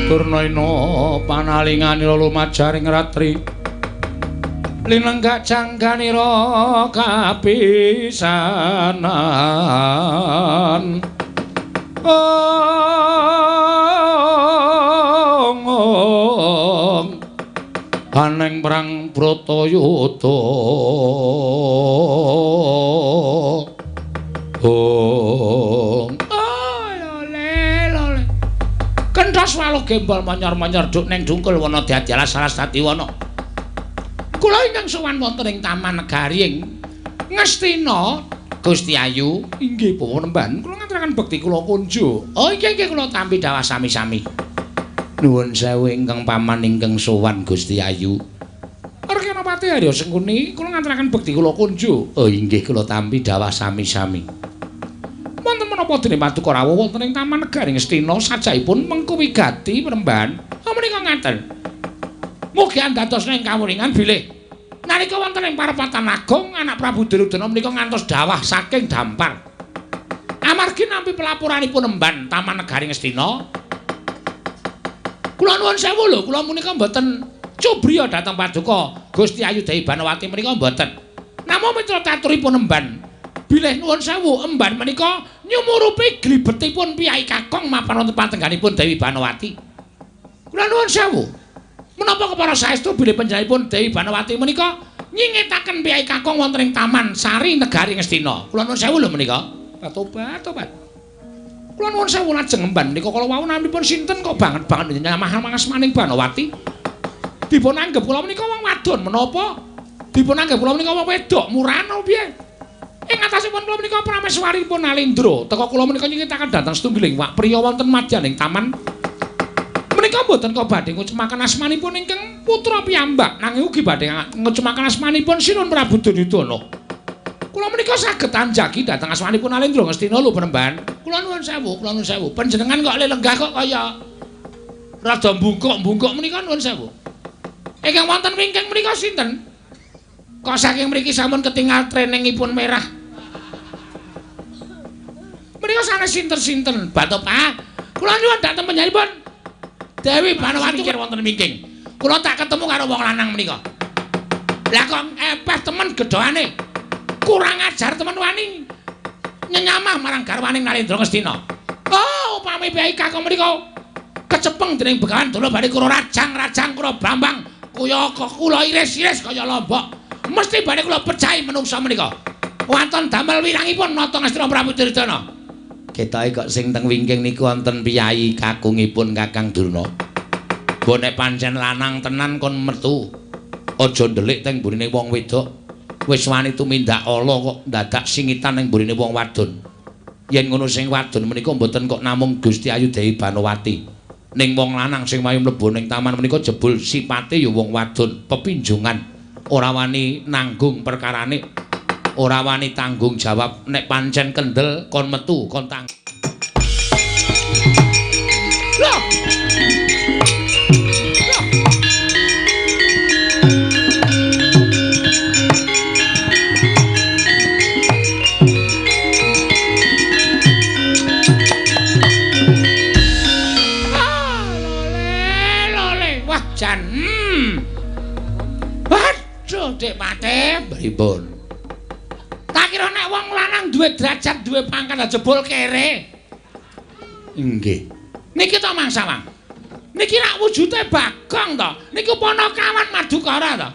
Durnaina panalinganira lumajaring ratri linenggak jangganira kapisanan aneng perang Bratayuda kenthos waluh gembol manyor-manyor duk ning dungkul wana diadyalah Saraswati wana. Kula ingkang sowan wonten ing Taman Negari ing Ngastina Gusti Ayu inggih Panemban kula ngaturaken bekti kula kunjuk. Oh inggih kula tampi dawuh sami-sami. Nuwun sewu ingkang paman ingkang sowan Gusti Ayu. Arkanapati Arya Sengkuni kula ngaturaken bekti kula kunjuk. Oh inggih kula tampi dawuh sami-sami. Wonten menapa dene Paduka rawuh wonten ing Taman Negari Ngastina sajaipun mengku wigati Mremban. Menika ngaten. Mugi andadosna ing kawuningan bilih nalika wonten ing parepatan agung anak Prabu Duryudana menika ngantos dawah saking dampar. Amargi nampi pelaporanipun Mremban Taman Negari Ngastina. Kula nuwun sewu lho, kula menika mboten cubriya dhateng Paduka Gusti Ayu Dewi Banowati menika mboten. Namung mitra taturipun Mremban bilih nuwun sewu emban menika nyumurupi glibetipun Piyai Kakong mapan wonten patengganipun Dewi Banowati. Kula nuwun sewu. Menapa kepara saestu bilih panjenenganipun Dewi Banowati menika nyingetaken Piyai Kakong wonten ing Taman Sari Negari Ngastina. Kula nuwun sewu lho menika. Tobat. Kula nuwun sewu lajeng emban menika kala wau naminipun sinten kok banget nyamah asmaning Banowati. Dipun anggep kula menika wong wadon menapa? Dipun anggep kula menika wong wedok murahan apa piye? Ing atasipun kula menika prameswaripun Alendra, teka kula menika nyingetaken dhateng setunggiling wak priya wonten madyaning taman. Menika mboten kok badhe ngucemaken asmanipun ingkang putra piyambak, nanging ugi badhe ngucemaken asmanipun Sinun Prabu Duryudana. Kula menika saged anjagi dhateng asmanipun Alendra Ngastina lho Penemban. Kula nuwun sewu. Panjenengan kok lenggah kok kaya rada mbungkuk-mbungkuk menika nuwun sewu. Ingkang wonten wingking menika sinten? Kok saking mriki sampun ketingal treningipun merah. Menika sanes sinten-sinten, Batopak. Kula nyuwun dhateng panjenenganipun Dewi Banowati kira wonten wingking. Kula tak ketemu karo wong lanang menika. Lah kok epeh temen gedhoane. Kurang ajar temen wani nyenyamah marang garwaning Nalendra Ngastina. Oh, upami piyai kakung menika kecepeng dening Begawan Dolo badhe kula rajang kula Brambang kula iris-iris kaya lombok. Mesti badhe kula pejahi menungsa menika. Wonten damel wirangipun nata Ngastina Prabu Duryudana. Ketoke kok sing teng wingking niku wonten piyai kakungipun Kakang Durna. Mbok nek pancen lanang tenan kon metu. Aja ndelik teng mburine wong wedok. Wis wani tumindak ala kok dadak singitan ning mburine wong wadon. Yen ngono sing wadon menika mboten kok namung Gusti Ayu Dewi Banowati. Ning wong lanang sing mayu mlebu ning taman menika jebul sipate ya wong wadon, pepinjungan. Ora wani nanggung perkarane. Ora wani tanggung jawab nek pancen kendel kon metu kon tang. Loh. Jan. Waduh, Dik Pate, pripun? Tak kira nek wong lanang duwe derajat, duwe pangkat jebul kere. Nggih. Niki to mangsa, Mang. Niki rak wujude Bagong to. Niku Panakawan Madukara to.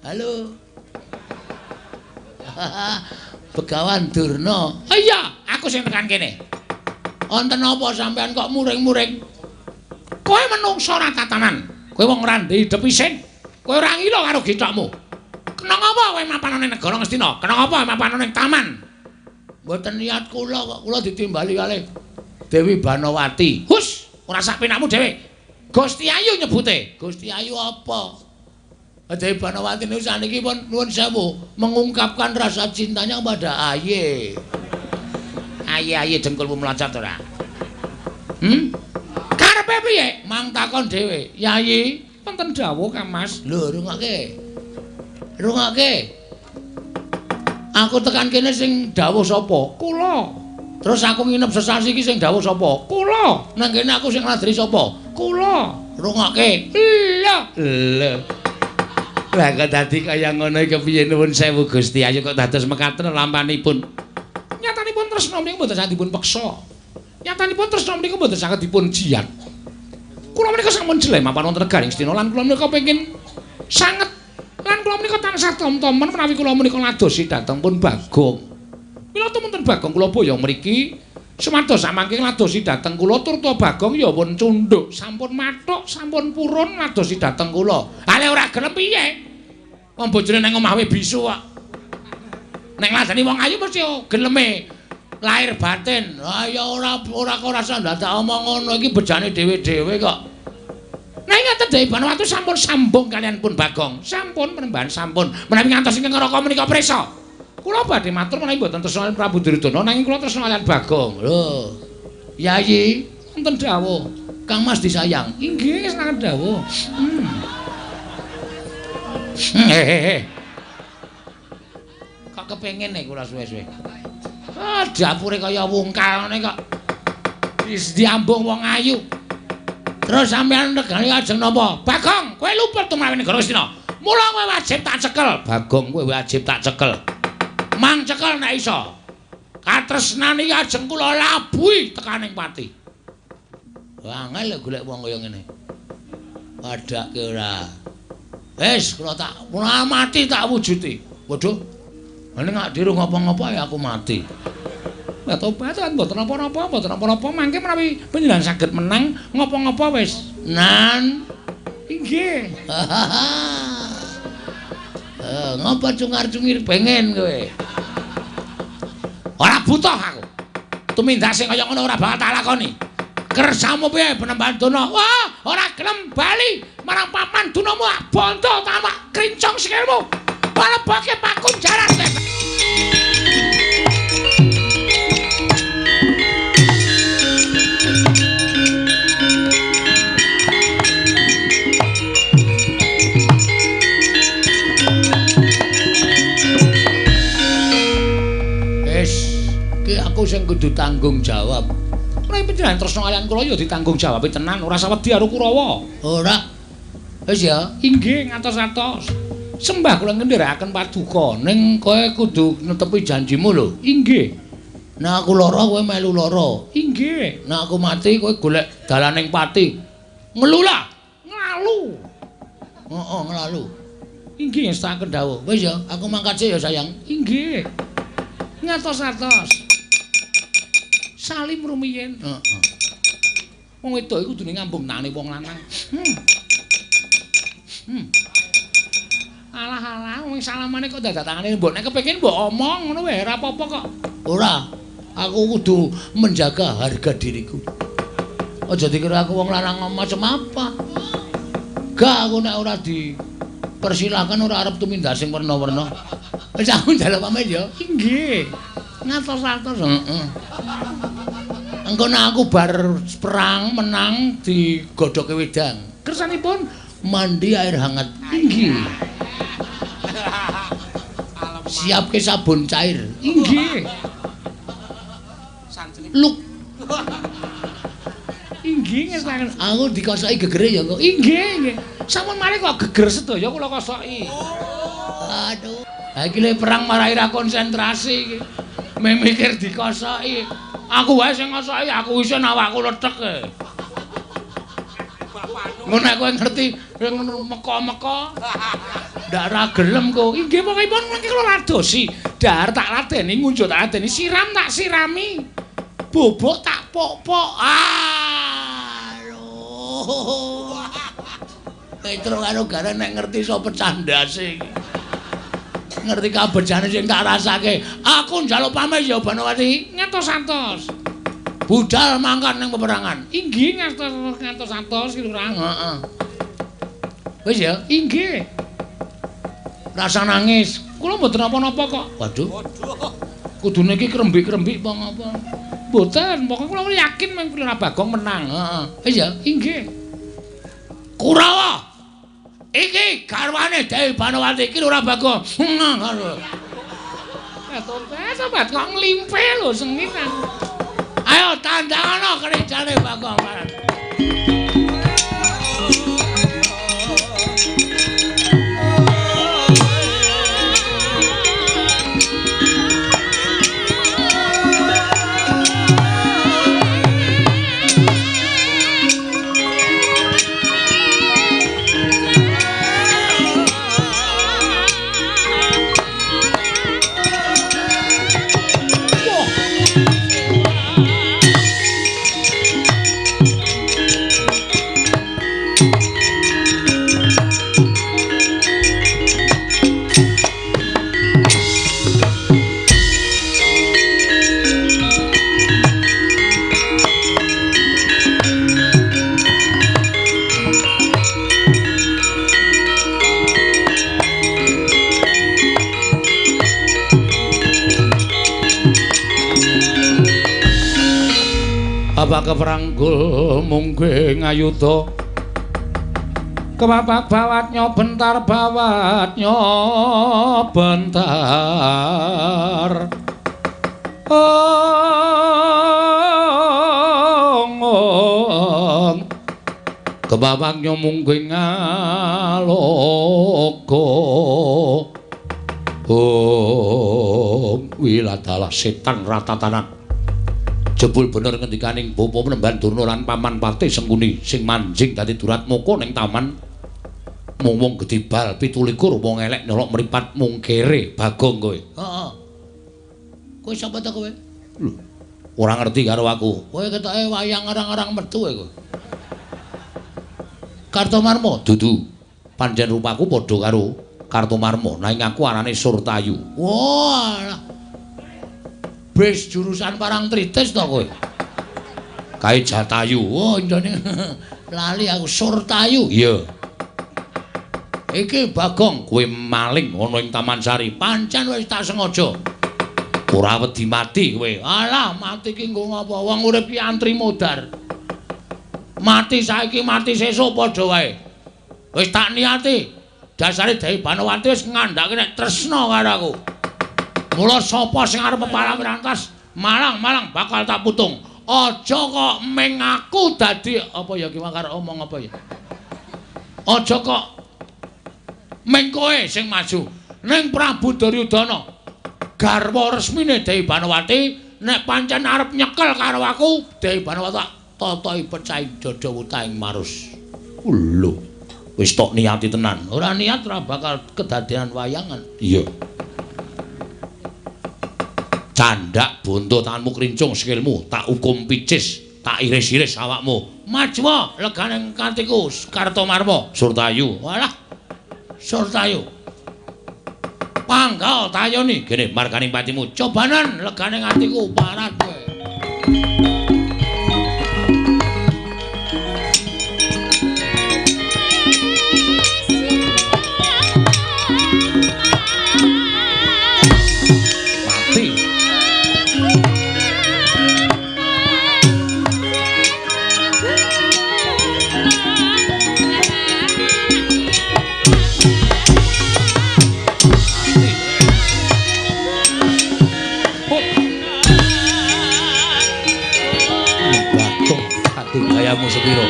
Halo. Begawan Durna. Oh iya, aku sing tekan kene. Wonten apa sampean kok muring-muring? Kowe menungso ora tatanan. Kowe wong randhe hidup isin. Kowe ora ngila karo githokmu. Kena ngapa kowe mapan ning negara Ngastina? Kena ngapa mapan ning taman? Mboten niat kula kok kula ditimbali kalih Dewi Banowati. Hus, ora sak penakmu dhewe. Gusti Ayu nyebute. Gusti Ayu apa? Dewi Banowati niku saniki pun nuwun sewu mengungkapkan rasa cintanya kepada Aye. Aye dengkulmu meloncat ora? Karepe piye? Mang takon dhewe. Yayi, wonten dawuh Kang Mas. Lho, rungokke. Aku tekan kene sing dawuh sapa? Kula. Terus aku nginep sesasi iki sing dawuh sapa? Kula. Nang kene aku sing ngladri sapa? Kula. Rungokke. Lho. Lah kok dadi kaya ngono iki piye nuwun sewu Gusti Ayu kok dados mekaten lampanipun. Nyatanipun tresna menika mboten saged dipun peksa. Nyatanipun tresna menika mboten saged dipun jiat. Kula menika sampun jeleh mapan wonten negaring Ngastina lan kula menika pengin sanget lan kula menika tansah tom-tomen menawi kula menika ladosi dhateng pun Bagong. Mila temen Bagong kula boyong mriki sumados samangke ladosi dhateng kula turta Bagong ya pun cundhuk, sampun mathuk, sampun purun ladosi dhateng kula. Ale ora gelem piye? Wong bojone nang omah wae bisu kok. Nek ngladeni wong ayu mesti geleme lahir batin. Ah ya ora kok rasa dadak omong ngono iki bejane dhewe-dhewe kok. Nah ngaten Dewi Banowati sampun sambung kalian pun Bagong. Sampun Penemban sampun. Menawi ngantos ingkang ngraka menika prisa. Kula badhe matur menawi mboten tresna Prabu Duryudana nanging kula tresna kalian Bagong. Lho. Yayi, wonten dawuh. Kang Mas disayang. Inggih sanget dawuh. Kok kepengin nek kula suwe-suwe. Ah, dapure kaya wungkal ngene kok. Wis diambung wong ayu. Terus sampean negari ajeng napa? Bagong, kowe luput tumrawi negara Ngastina. Mula kowe wajib tak cekel. Bagong, kowe wajib tak cekel. Mang cekel nek iso. Katresnan iki ajeng kula labuhi tekaning pati. Angel golek wong kaya ngene. Padake ora. Wis kula tak mati tak wujuti. Waduh. Nek gak diru ngopo-ngopo ya aku mati. Mbah Tobatan mboten napa-napa mangke menawi panjenengan saged menang ngopo-ngopo wis. Nan. Inggih. Ngopo cungar-cungir pengen kowe? Ora butuh aku. Tumindak sing kaya ngono ora bakal tak lakoni. Kersamu piye Penembahan Duna? Wah, ora gelem bali marang paman Dunamu, bondo tamak krincong sikilmu. Palebake pakun jaran. Aku sing kudu tanggung jawab. Nek panjenengan tresna kaliyan kula ya ditanggung jawab tenan, ora usah wedi karo Kurawa. Ora. Wis ya, inggih ngatos-atos. Sembah kula ngendharaken paduka, ning kowe kudu netepi janjimu lho. Inggih. Nek aku lara kowe melu lara. Inggih. Nek aku mati kowe golek dalaning pati. Ngelula. Nglalu. Heeh, nglalu. Inggih ngestaken dawuh. Wis ya, aku mangkat sik ya sayang. Inggih. Ngatos-atos. Salim rumiyin. Heeh. Wong wedok iku kudune ngambung nane wong lanang. Alah-alah wong salamane kok dadak tangane mbok nek kepengin mbok omong ngono wae ora apa-apa kok. Ora. Aku kudu menjaga harga diriku. Aja dikira aku wong lanang macam apa. Gak aku nek ora dipersilakan ora arep tumindak sing werna-werna. Wis aku njaluk pamit ya. Inggih. Ngatos-atos. Heeh. Engko nek aku bar perang menang digodhoke wedang. Kersanipun mandi air hangat. Inggih. Siapke sabun cair. Inggih. Luk. Inggih ngestaken. Aku dikosoki gegere ya kok. Inggih, nggih. Sampun mari kok geger sedaya kula kosoki. Aduh. Ha iki le perang marai ra konsentrasi iki. Mikir dikosoki. Aku wae sing ngosoki, aku isin awakku lethek e. Ngono kowe ngerti meko-meko. Ndak ra gelem kok. Inggih pokokipun mengki kula ladosi. Dahar tak ladeni, ngunjuk tak ladeni, siram tak sirami. Bobok tak pok-pok. Aduh. Petro karo gareng nek ngerti sapa candase iki. Ngerti kabejane sing tak rasake. Aku njaluk pamit ya Banowati. Ngantos-antos. Budal mangkat ning peperangan. Inggih ngantos-antos ki Lurah. Heeh. Wis ya, inggih. Rasa nangis. Kula mboten napa-napa kok. Waduh. Kudune iki krembik-krembik apa ngapa? Mboten, pokoke kula yakin meng Lurah Bagong menang. Heeh. Wis ya, inggih. Kurawa. Iki garwane Dewi Banowati iki Lurah Bagong. Sobat kok nglimpe lho sengit aku. Ayo tandangano kerjane Bagong Barat. Apa keperanggul mungke ngayuda kepapak bawatnya bentar kepapaknya mungke ngaloka wiladalah setan ratatanan jebul bener ngendikaning Bapa Penembahan Durna lan Paman Patih Sengkuni sing manjing dadi Duratmaka ning taman mung wong gedhe bal 17 wong elek nyolok mripat mung kere Bagong kowe. Heeh. Kowe sapa ta kowe? Lho, Ora ngerti karo aku. Kowe ketoke wayang arang-arang metu kowe. Kartomarma dudu. Pancen rupaku padha karo Kartomarma, nanging aku arane Surtayu. Wah. Bes jurusan Parangtritis to kowe. Kae Jatayu. Oh, njane lali aku Surtayu. Iya. Iki Bagong, kowe maling ana ing Taman Sari. Pancen wis tak sengaja. Ora wedi mati kowe. Alah, mati ki nggo ngapa? Wong urip ki antri modar. Mati saiki, mati sesuk padha wae. Wis tak niati. Dasare Dewi Banowati wis ngandhake nek tresna karo aku. Mula sapa sing arep palawirantas malang-malang bakal tak putung. Aja kok ming aku dadi apa ya ki makar omong apa ya. Aja kok ming kowe sing maju. Ning Prabu Duryudana garwa resmine Dewi Banowati nek pancen arep nyekel karo aku, Dewi Banowati tak totohi pecahi dada wutaing marus. Lho. Wis tok niati tenan. Ora niat ora bakal kedadean wayangan. Iya. Candak bonto tanganmu krincung sikilmu, tak hukum picis, tak iris-iris awakmu. Maju legane kantiku Kartomarma, Surtayu. Walah. Surtayu. Panggal tayoni kene marganing patimu. Cobanan legane kantiku parat kowe. Gayamu sepiro?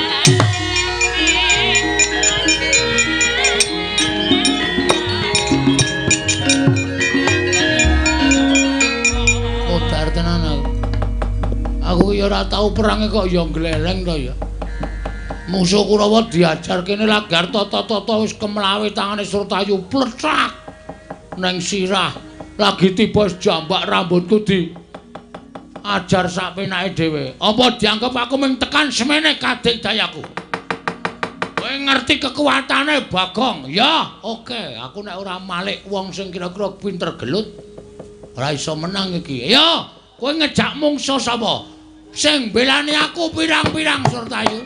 Modar tenan aku. Aku ya ora tau perange kok ya gleleng to ya. Musuh Kurawa diajar kene lagar tata-tata wis kemlawe tangane Surtayu pletak nang sirah. Lagi tiba jambak rambutku di ajar sak penake dhewe. Apa dianggep aku mung tekan semene kadek dayaku? Kowe ngerti kekuatane Bagong? Ya, oke. Aku nek ora malik wong sing kira-kira pinter gelut, ora iso menang iki. Ya, kowe ngejak mungsuh sapa? Sing belani aku pirang-pirang Surtayu.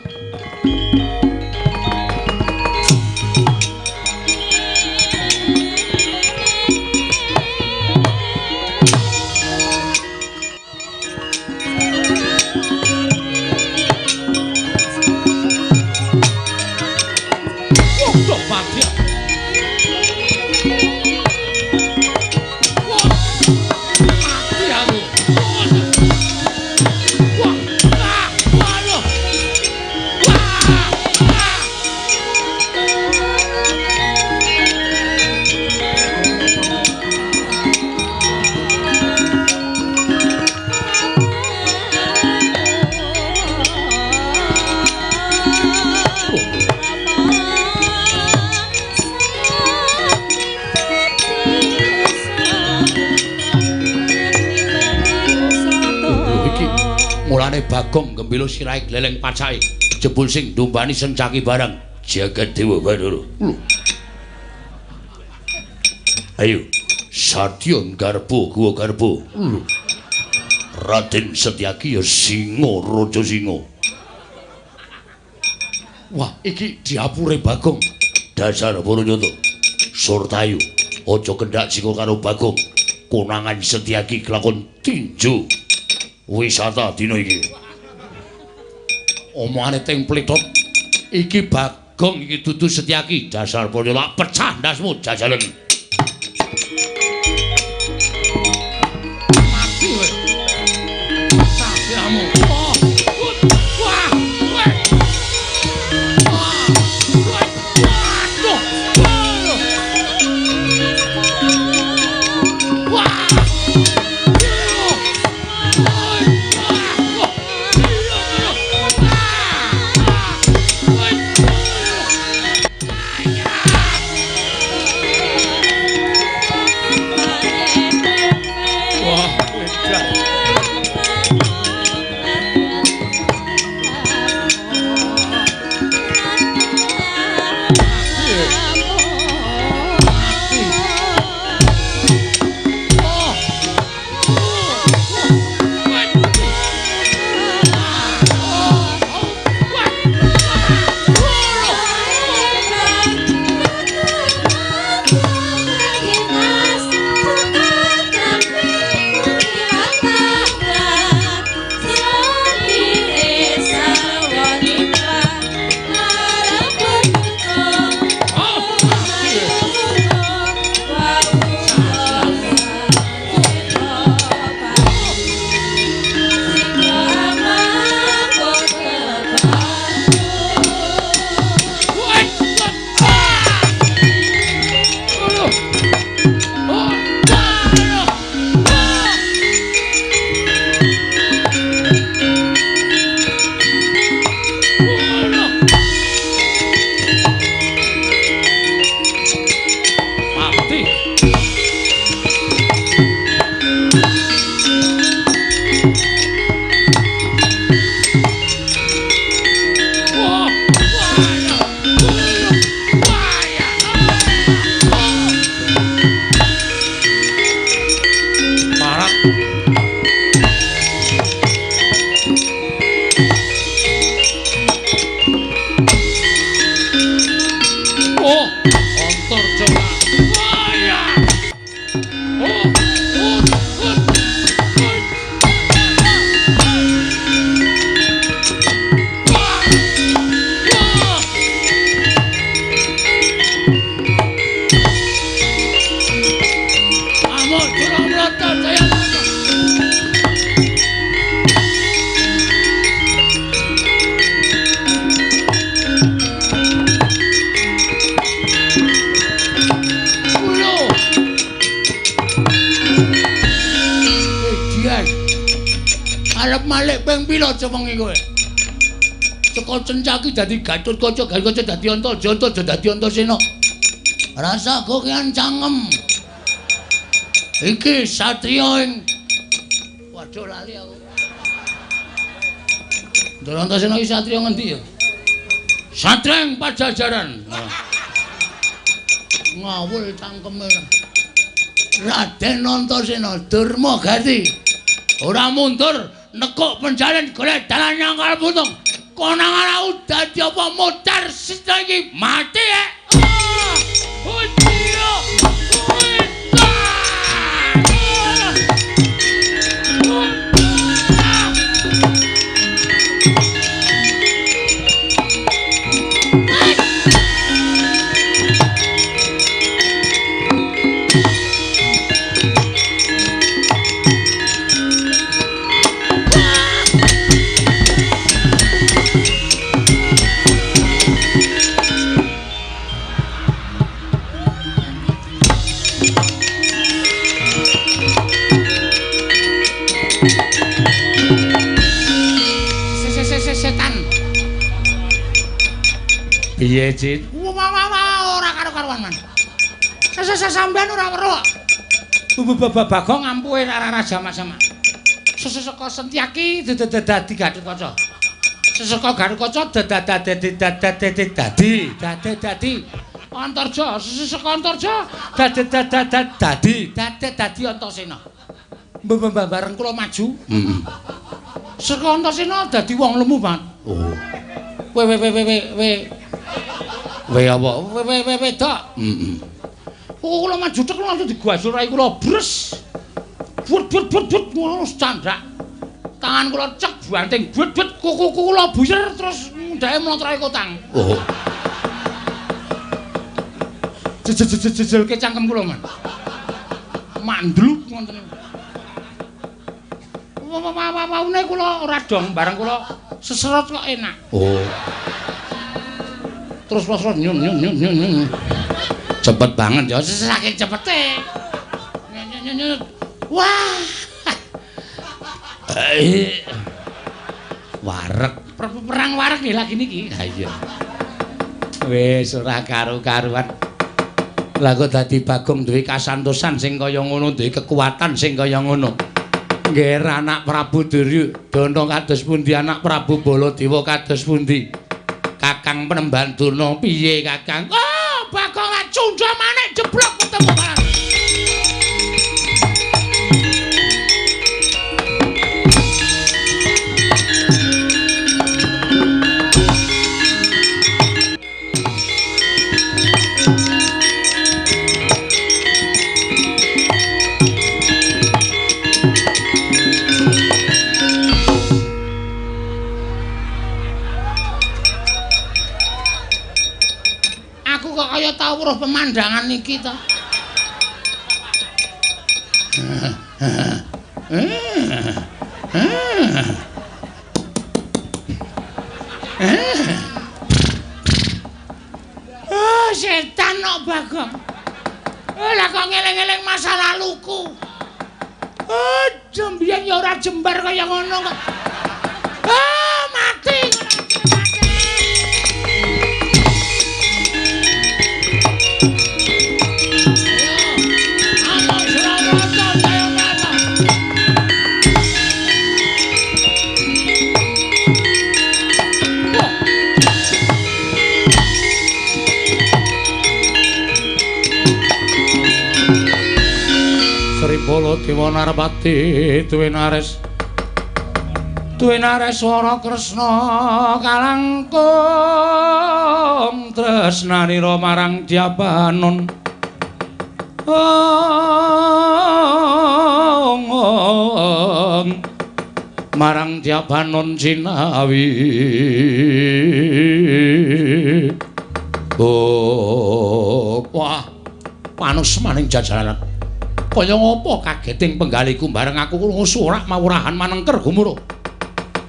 Bagong gembilo sirahe gleleng pacake jebul sing ndumbani sencaki barang jagat dewa Bathara. Ayo Satya Garba Guwa Garba. Raden Setyaki ya singa raja singa. Wah iki diapure Bagong. Dasar Baranyata. Surtayu aja kendhak sika karo Bagong. Konangan Setyaki kelakon tinju wisata dina iki. Omongane teng plethot. Iki Bagong iki dudu Setyaki. Dasar Baranyata pecah ndasmu jajalan. Mati kowe. Sapiamu. Wah. Arep malik ping pira cewengi kowe? Saka Cencaki dadi Gatotkaca, Gatotkaca dadi Antaja, Antaja dadi Antasena. Rasa gokean cangem. Iki satriya ing waduh lali aku. Ndara Antasena iki satriya ngendi ya? Satriya ing Pajajaran. Ngawul cangkeme. Raden Antasena Durmagati. Ora mundur nekuk penjalin golek dalan nyangkal putung. Konangan aku dadi apa modar sita iki mati ya. Piye, Cit? Ora karo-karuan, Man. Sampeyan ora weruh. Bagong ngampuhe raja Mas-mas. Seseka Sentyaki dadi Gatotkaca. Seseka Gatotkaca dadi Antarja. Seseka Antarja dadi Antasena. Bareng kula maju. Heeh. Seka Antasena dadi wong lemu, Pak. Oh. We apa? Wedok. Heeh. Kula maju tek langsung digwasur rai kula bres. But ngono candrak. Tangan kula cek banting but kuku kula buyer terus ndake mlontrake kotang. Oh. Jejelke cangkem kula, Man. Mandluk ngoten. Waune kula ora dong bareng kula seserot kok enak. Oh. Terus nyun. Cepet banget ya, saking cepete. Nyun. Wah. Wareg, perang wareg nih lagi niki. Ha iya. Wis ora karo-karuan. Lah kok dadi Bagong duwe kasantosan sing kaya ngono, duwe kekuatan sing kaya ngono. Nggih anak Prabu Duryudana kados pundi, anak Prabu Baladewa kados pundi? Kakang Penemban Durna piye Kakang? Oh, Bagong cundha manik jeblok ketemu barang. Kaya tau weruh pemandangan iki to. Oh, setan kok Bagong. Lah kok ngeling-eling masa laluku. Oh, jembiyen ya ora jembar kaya ngono kok. Oh, mati. Baladewa Narpati duwe nares swara Kresna kalangkung tresnanira marang Jabanon marang Jabanon Cinawi. Oh, wah manus maning jajaran. Kaya ngopo kageting penggaliku bareng aku krungu surak mawurahan manengker gumuruh.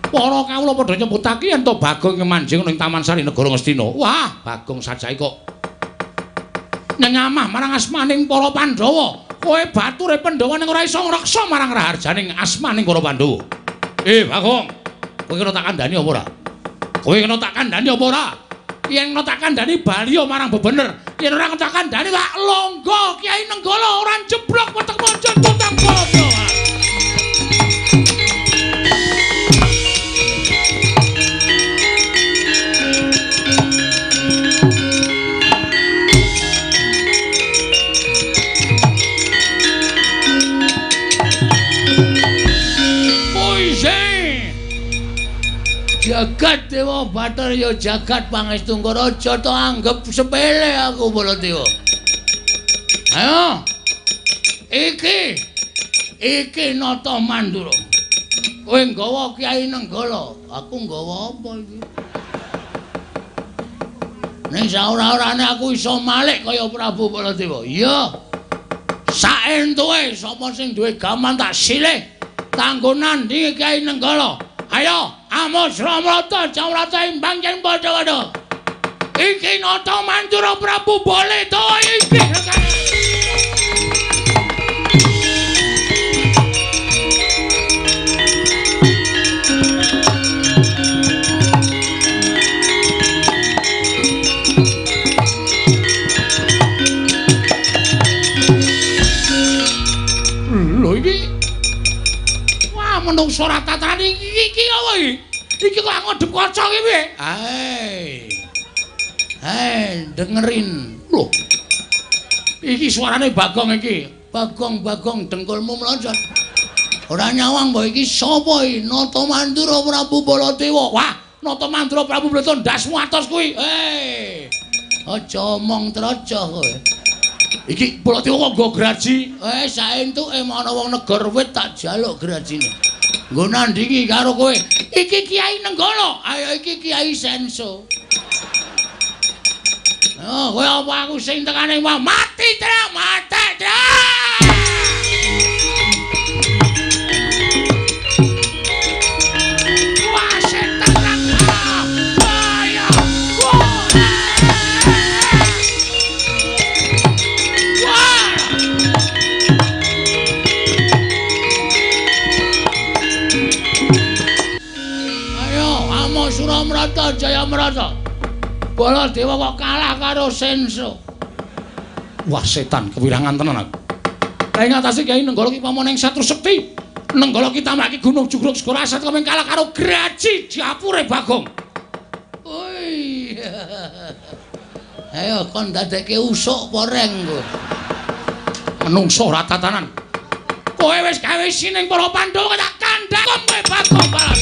Para kawula padha nyebutake yen to Bagong manjing ning Taman Sari Negara Ngastina. Wah, Bagong sajake kok nyenyamah marang asmaning para Pandhawa. Kowe bature Pandhawa ning ora iso ngreksa marang raharjaning asmaning para Pandhawa. Bagong. Kowe kena tak kandhani apa ora? Kowe kena tak kandhani apa ora? Yen kena tak kandhani baliyo marang bebener. Yen ora kena tak kandhani tak longgo Kyai Nenggala ora jeblok wetek moncon tutang padha. Jagat Dewa Bathara ya jagat pangestu aja to anggap sepele aku Baladewa. Ayo. Iki Nata Mandura. Kowe nggawa Kyai Nenggala, aku nggawa apa iki? Ning saora-orane aku iso malik kaya Prabu Baladewa. Iya. Saentuke sapa sing duwe gaman tak silih kanggo nandhingi Kyai Nenggala. Ayo, Amos Ramrata, Jamrata imbang yen padha-padha. Iki Nata Mandura Prabu Baladewa iki. Lho iki menungso ora tataran iki apa iki? Iki kok ngadep kaca iki piye? Dengerin. Loh. Iki suarane Bagong iki. Bagong dengkulmu mlonjot. Ora nyawang mbok iki sapa iki? Nata Mandura Prabu Baladewa. Wah, Nata Mandura Prabu Baladewa ndasmu atos kuwi. Aja omong treca kowe. Iki Baladewa kok nggo graji? Saentuke ana wong negor wit tak jaluk grajine. Nggo nandhingi karo kowe. Iki Kyai Nenggala. Ayo iki Kyai Senso. Oh, kowe apa aku sing tekane mati tra, mati tra. Wah, setan raka. Ayo. Suramrata Jayamrata. Baladewa kok kalah karo Senso. Wah setan kewirangan tenan aku. Ing atase Kyai Nenggala ki pamane satru sekti. Nenggala ki tamake Gunung Jugruk Segara Asat kemeng kalah karo Graji Japure Bagong. Oi. Ayo kon dadekke usuk apa reng kowe. Menungso ora tatanan. Kowe wis gawe sining para Pandhawa tak kandhak kowe Bagong balas.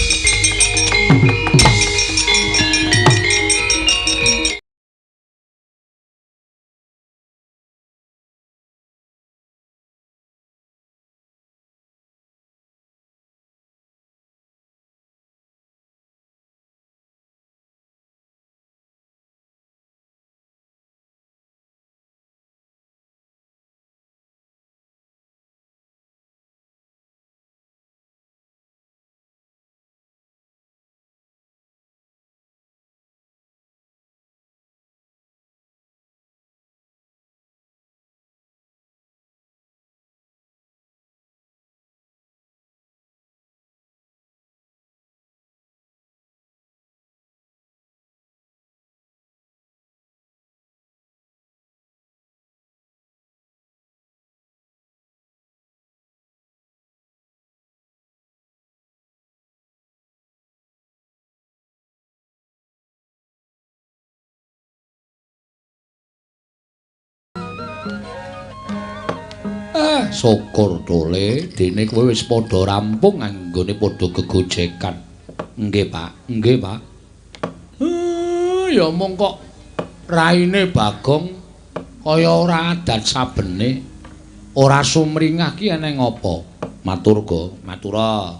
Syukur tole dene kowe wis padha rampung anggone padha gegojekan. Nggih, Pak. Nggih, Pak. Ya mung kok raine Bagong kaya ora adat sabene. Ora sumringah ki eneng apa? Maturga, matura.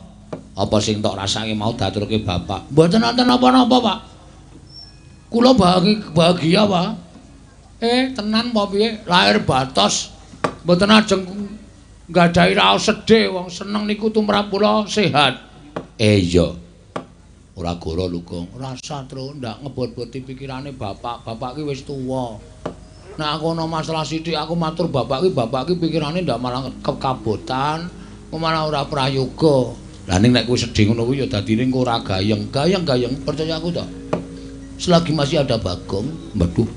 Apa sing tok rasake mau daturke Bapak? Mboten wonten apa-apa, Pak. Kula bahagia, Pak. Tenan apa piye? Lahir batos. Mboten ajeng nggadahi raos sedhe wong seneng niku tumrap kula sehat. Iya. Ora goro lugung. Rasa tru ndak ngebot-boti pikirane bapak. Bapak ki wis tuwa. Nek aku ana masalah sithik aku matur bapak ki pikirane ndak malah kekabotan, malah ora prayoga. Lah ning nek kowe sedih ngono kuwi ya dadine engko ora gayeng percaya aku to. Selagi masih ada Bagong, waduh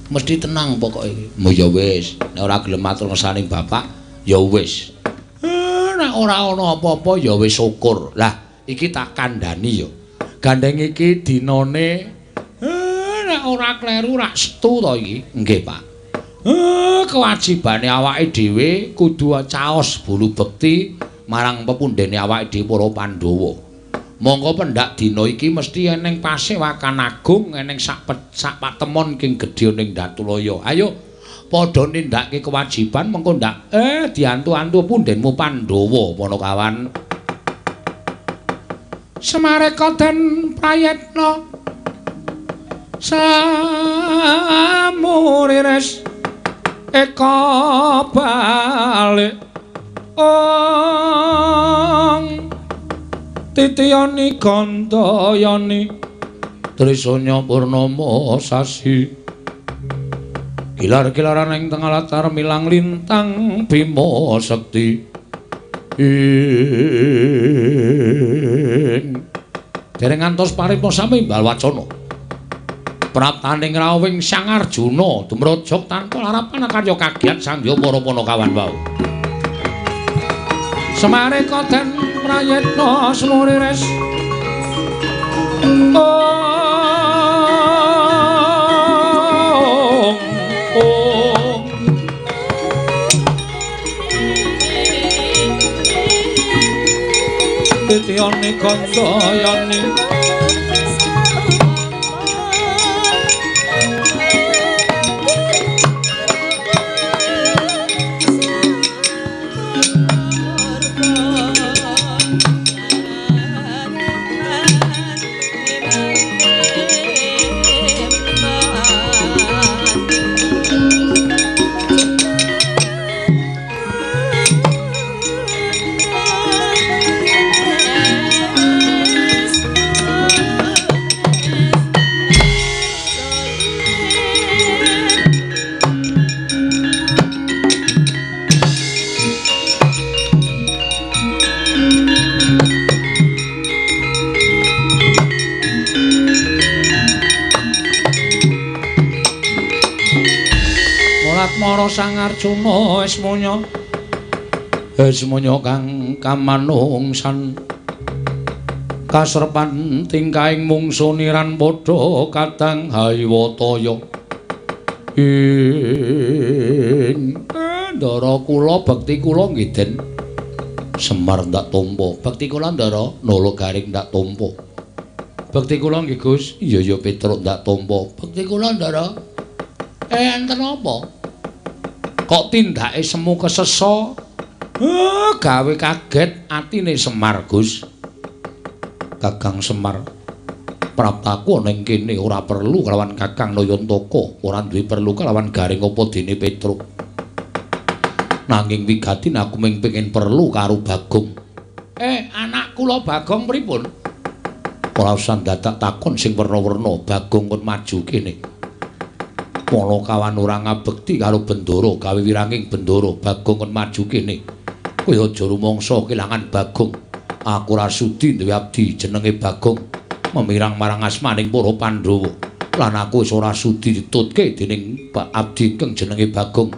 mesti tenang pokoke. Mo ya wis, nek ora gelem matur ngersani bapak, ya wis. Nek ora ana apa-apa ya wis syukur. Lah iki tak kandhani ya. Gandeng iki dinane nek ora kleru rak setu to iki. Nggih, Pak. Kewajibane awake dhewe kudu caos bulu bekti marang pepundhene awake dhewe para Pandhawa. Monggo pendak dina iki mesti eneng Pasewakan Agung, eneng sak patemon king gedhe ning Datulaya. Ayo padha nindakake kewajiban mengko ndak diantu-antu pundhenmu Pandhawa Panakawan. Semareka den prayetna samurires eka balik titiyani gandayani trisanya purnama sasi kilar-kilaran ing tengah latar milang lintang Bima Sekti dereng ngantos paripurna sami mbal wacana praptaning rawing Sang Arjuna dumrajog tanpa harapan karya kagiat sangya para Panakawan wau. Semareka den prayetna semurires titiyane gandayani Mara Sang Arjuna esmanya kang kamanungsan kasrepan tingkahing mungsuniran padha kadang haywataya ndara kula bekti kula nggih Den Semar ndak tampa bekti kula ndara Nalagaring ndak tampa bekti kula nggih Gus iya Petruk ndak tampa bekti kula ndara enten apa kok tindake semu kesesa gawe kaget atine Semar Gus Kakang Semar praptaku ana ing kene ora perlu kelawan Kakang Nayantaka ora duwe perlu kelawan Garing apa dene Petruk nanging wigatin aku mung pengin perlu karo Bagong anak kula Bagong pripun ora usah dadak takon sing werna-werna Bagong kon maju kene Panakawan ora ngabekti karo Bendara gawe wiranging Bendara Bagong kon maju kene kowe aja rumangsa kelangan Bagong aku ora sudi duwe abdi jenenge Bagong memirang marang asmaning para Pandhawa lan aku wis ora sudi ditutke dening abdi kang jenenge Bagong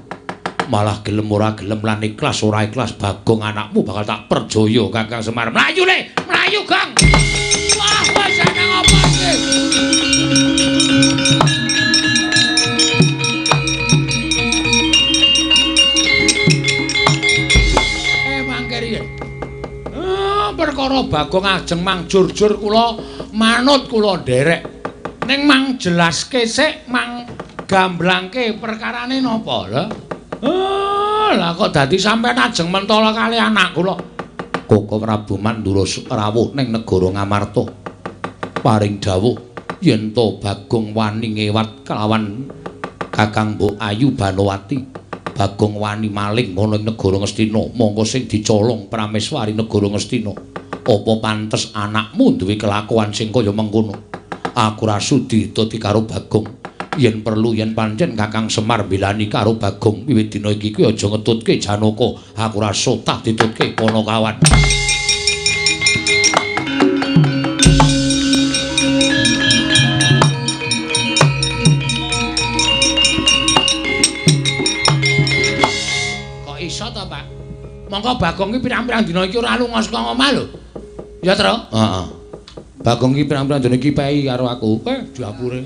malah gelem ora gelem lan ikhlas ora ikhlas Bagong anakmu bakal tak perjaya Kakang Semar mlayu le mlayu Gang wah wis ana ngopo iki perkara Bagong ajeng mang jur-jur kula manut kula nderek ning mang jelaske sik mang gamblangke perkarane napa lho lah kok dadi sampean ajeng mentala kali anak kula Koko Prabu Mandura rawuh ning negara Ngamarta paring dawuh yen to Bagong wani ngewat kelawan Kakang Mbok Ayu Banowati Bagong wani maling ana ing negara Ngastina mongko sing dicolong prameswari negara Ngastina apa pantes anakmu duwe kelakuan sing kaya mengkono aku ra sudi dadi karo Bagong yen perlu yen pancen Kakang Semar mbelani karo Bagong wiwit dina iki kuwi aja ngetutke Janaka aku ra sotah ditutke Panakawan Mongko Bagong ki pirang-pirang dina iki ora lunga saka omah lho. Ya, Tru? Heeh. Bagong ki pirang-pirang dina iki pei karo aku. Diapure.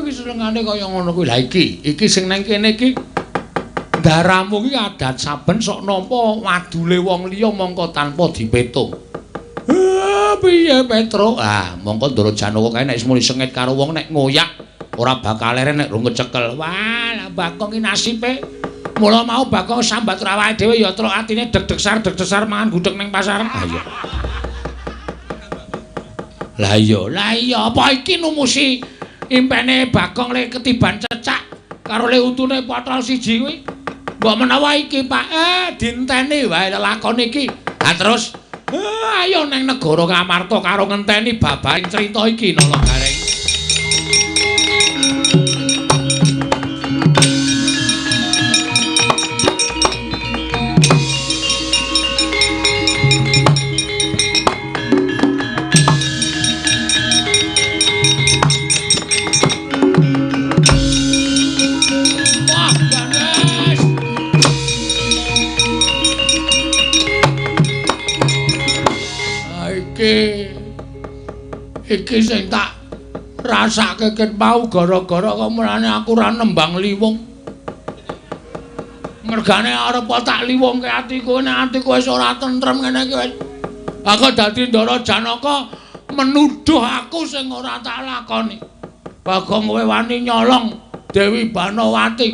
Iki senengane kaya ngono kuwi. Lah iki sing nang kene iki ndaramu ki adat saben sok nampa wadule wong liya mongko tanpa dipetung. Piye Petro? Mongko Ndara Janaka kae nek wis muni sengit karo wong nek ngoyak ora bakal leren nek rung kecekel. Wah, lah Bagong ki nasibe. Mula mau Bagong sambat awake dhewe ya truk atine deg-degsar mangan gudeg ning pasar. Lah iya apa iki numusi impene Bagong le ketiban cecak karo le untune potol siji kuwi. Mbok menawa iki Pak dinteni wae lelakon iki. Lah terus ayo neng negara Kamarta karo ngenteni babaring crita iki Nala Gareng. Iki sing tak rasake ket mau gara-gara kemulane aku ora nembang liwung. Mergane arep tak liwungke atiku nek atiku wis ora tentrem ngene iki wis. Aku dadi Ndara Janaka menuduh aku sing ora tak lakoni. Bagong kowe wani nyolong Dewi Banowati.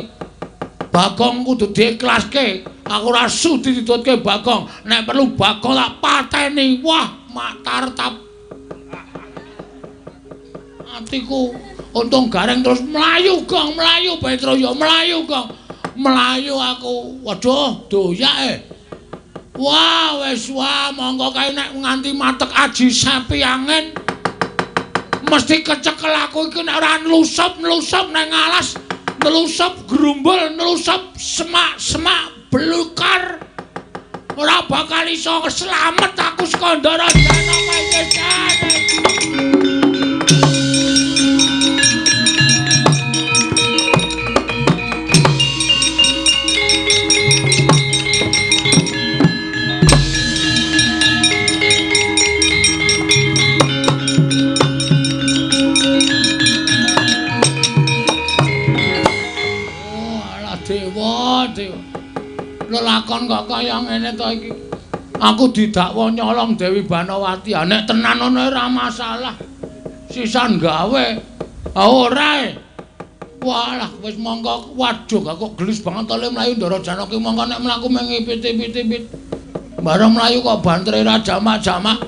Bagong kudu diiklaske. Aku ora sudi ditutke Bagong. Nek perlu Bagong tak pateni. Wah, matartap. Atiku untung Gareng terus mlayu Gong, mlayu Petro ya mlayu Gong. Mlayu aku. Waduh, doyak Wah, wis monggo kae nek nganti matek aji sapi angin. Mesti kecekel aku iki nek ora nlusup nang alas, nlusup grumbul, nlusup semak-semak belukar. Ora bakal iso slamet aku saka Ndara Janaka iki. Lelakon kok kaya ngene to iki. Aku didakwa nyolong Dewi Banowati. Nek tenan ngono ora masalah. Sisan gawe. Ora. Walah wis monggo waduh kok gelis banget tole mlayu Ndara Janaka monggo nek mlaku mengipit-ipit. Bareng mlayu kok bantre ra jamak-jamak.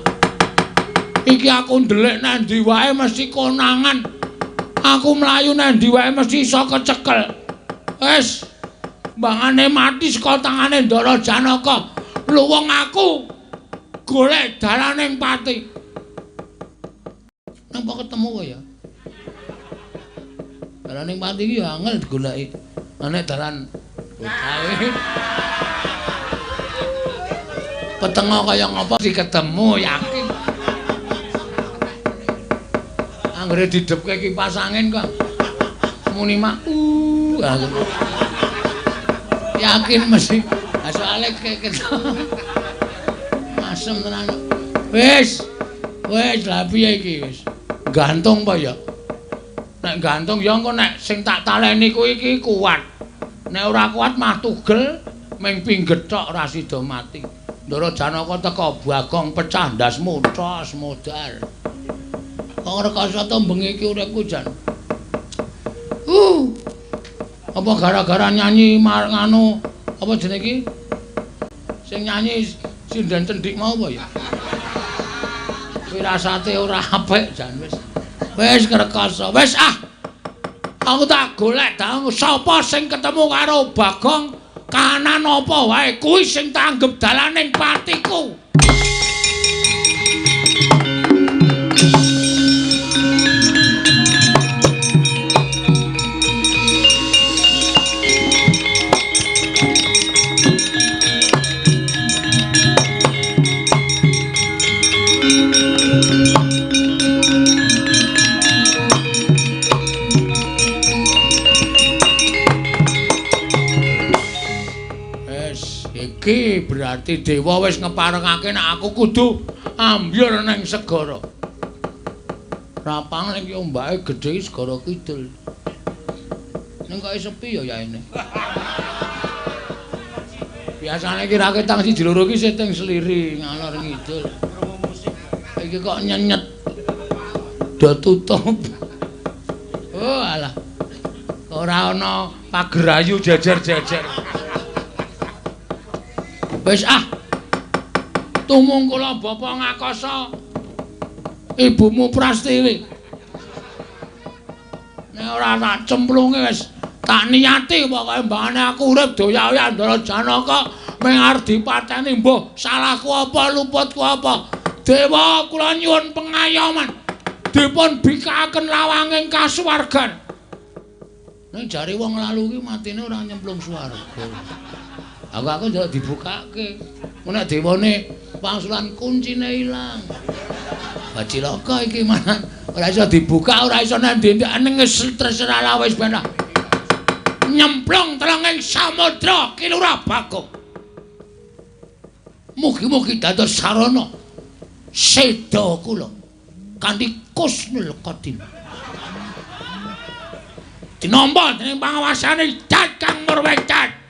Iki aku ndelik nang ndi wae mesti konangan. Aku mlayu nang ndi wae mesti iso kecekel. Wis bangane mati saka tangane Ndara Janaka. Luwung aku golek dalaning pati. Napa ketemu kowe ya? Dalaning pati iki ya angel digoleki. Nek dalan gawe. Petengo kaya ngapa ketemu yakin. Anggere didepke kipas angin kok. Muni mak yakin mesti soalnya asem tenan wis lah piye iki wis gantung apa ya nek gantung ya engko nek sing tak taleni kuwi iki kuat nek ora kuat mah tugel ming pingget tok ora sida mati Ndara Janaka teka Bagong pecah ndasmu tos modal kok rekoso to bengi iki uripku jan apa gara-gara nyanyi nganu apa jenenge iki sing nyanyi sinden cendik mau apa ya wirasate ora apik jan wis krekoso wis aku tak golek dang sapa sing ketemu karo Bagong kahanan apa wae kuwi sing tak anggap dalaning patiku. kuwi berarti dewa wis ngeparengake nek aku kudu ambyur ning segara. Rapang ning ki ombake gedhe segara kidul. Ning kok sepi ya yaene. Biasane ki ra ketang siji loro ki seteng sliri ngalor ngidul. Iki kok nyenyet. Do tutup. Oh alah. Ora ana pagerayu jejer-jejer. Wis tumungkula Bapa ngakasa ibumu Prastiwi. Nek ora tak cemplunge wis tak niati pokoke mbane aku urip doya-oya Ndara Janaka mung arep dipateni mbuh salahku apa luputku apa. Dewa kula nyuwun pengayoman dipun bikakaken lawanging kasuwargan. Nek jare wong lalu ki matine ora nyemplung swarga. Aku njaluk dibukake. Nek dewane wangsulan kuncine ilang. Bacilaka iki manan ora iso dibuka, ora iso nendhek-nendhek wis terserah wis ben. Nyemplung telenging samudra Kilura Bagong. Mugi-mugi dados sarana seda kula kanthi Kusnul Qadim. Dinampa dening pangawasane Kakang Murwecat.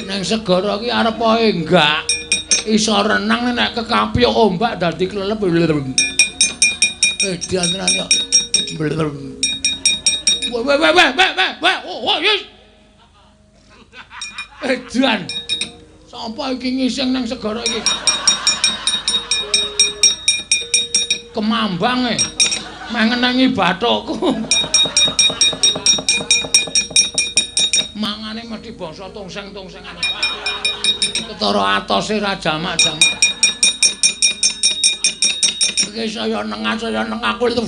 Nang segara ki arep ae enggak iso renang nek kekapyuk ombak dadi klelep. Diantenan yo. Weh. Oh, yes. Edan. Sapa iki ngising nang segara iki? Kemambang mengenangi bathukku. Mangane mesti bangsa tongseng-tongsengan. Ketara atose ra jamak-jamak. Iki saya nengah aku itu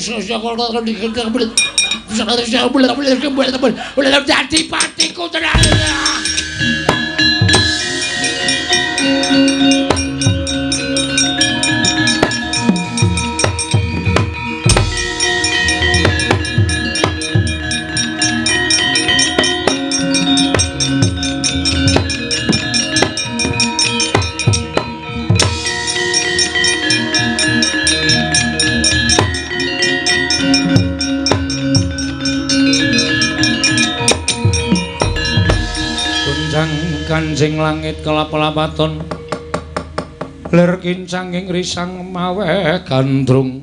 boleh jadi patiku tenan. Kanjeng langit kelap-lapaton lir kincanging risang mawe gandrung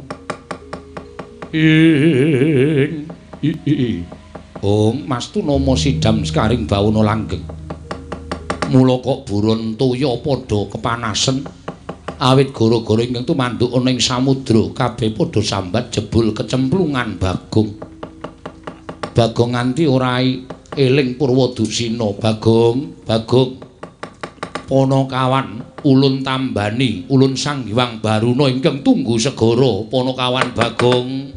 Mastu nama sidam sekaring bawana langgeng mula kok buron toya padha kepanasen awit gara-gara ingkang tumanduk ana ing samudra kabeh padha sambat jebul kecemplungan Bagong nganti ora eling Purwadusina. Bagong Panakawan ulun tambani ulun Sang Hyang Baruna ingkang tunggu segara Panakawan Bagong.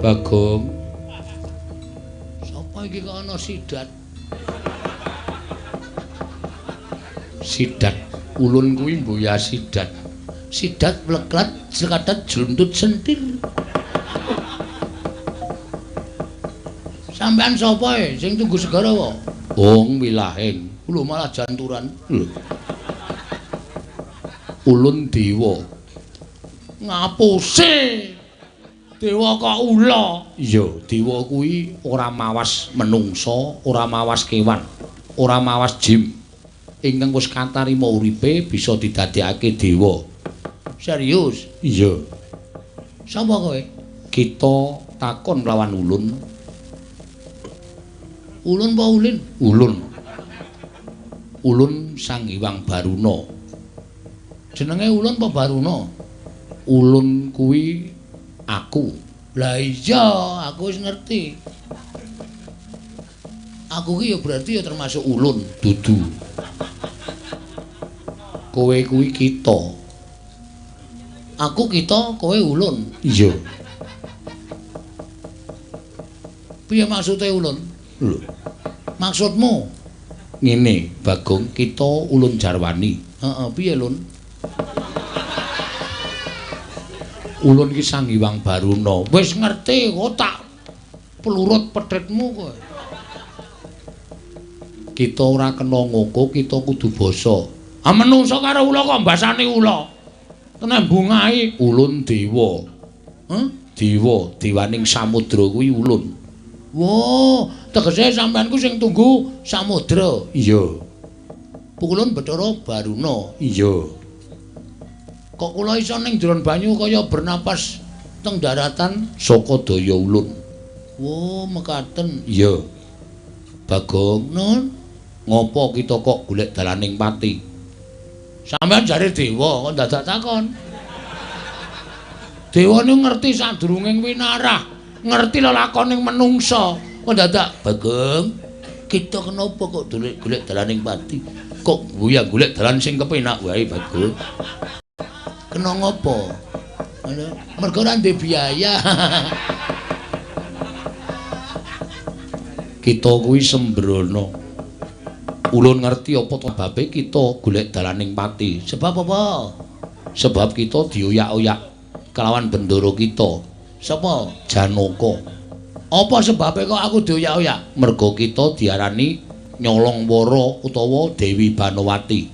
Bagong. Sapa iki kok ana sidat? Sidat ulun kuwi mboya sidat. Sidat mleklat sekadat jluntut sentir. Sampeyan sapa sing tunggu segara kok? Wong wilahing. Lho malah janturan. Ulun dewa. Ngapuse? Dewa kok ula? Iya, dewa kuwi ora mawas menungsa, ora mawas kewan, ora mawas jim. Ingkang wis katarima uripe bisa didadekake dewa. Serius? Iya. Sapa kowe? Kita takon lawan ulun. Ulun apa ulin? Ulun. Ulun Sang Hyang Baruna. Jenenge Ulun apa Baruna? Ulun kuwi aku. Lah iya, aku wis ngerti. Aku ki ya berarti ya termasuk ulun, dudu. Kowe kuwi kita. Aku kita, kowe ulun. Iya. Piye maksude ulun? Lho. Maksudmu ngene, Bagong, kita ulun Jarwani. Heeh, piye, Lun? Ulun ki Sang Hyang Baruna. Wis ngerti kok tak pelurut pedhetmu kowe. Kita ora kena ngoko, kita kudu basa. Ah menungsa karo ula kok mbasani ula. Tenan bungahe ulun dewa. Dewa, dewaning samudra kuwi ulun. Wo, tegese sampeanku sing tunggu samudra. Iya. Ulun Bathara Baruna. Iya. Kok kula iso ning jero banyu kaya bernapas teng daratan saka daya ulun. Wo, mekaten. Iya. Bagong, nun. Ngopo kita kok golek dalaning pati? Sampeyan jare dewa kok dadak takon. Dewa niku ngerti sadurunging winarah, ngerti lelakoning menungsa. Kok dadak Bagong, kita kenapa kok golek dalaning pati? Kok guyang golek dalan sing kepenak wae Bagong. Kena ngopo? Mergo ora ndek biaya. Kita kuwi sembrono. Ulun ngerti apa sebabe kita golek dalaning pati. Sebab apa? Sebab kita dioyak-oyak kelawan bendoro kita. Sapa? Janaka. Apa sebabe kok aku dioyak-oyak? Mergo kita diarani Nyolong Wara utawa Dewi Banowati.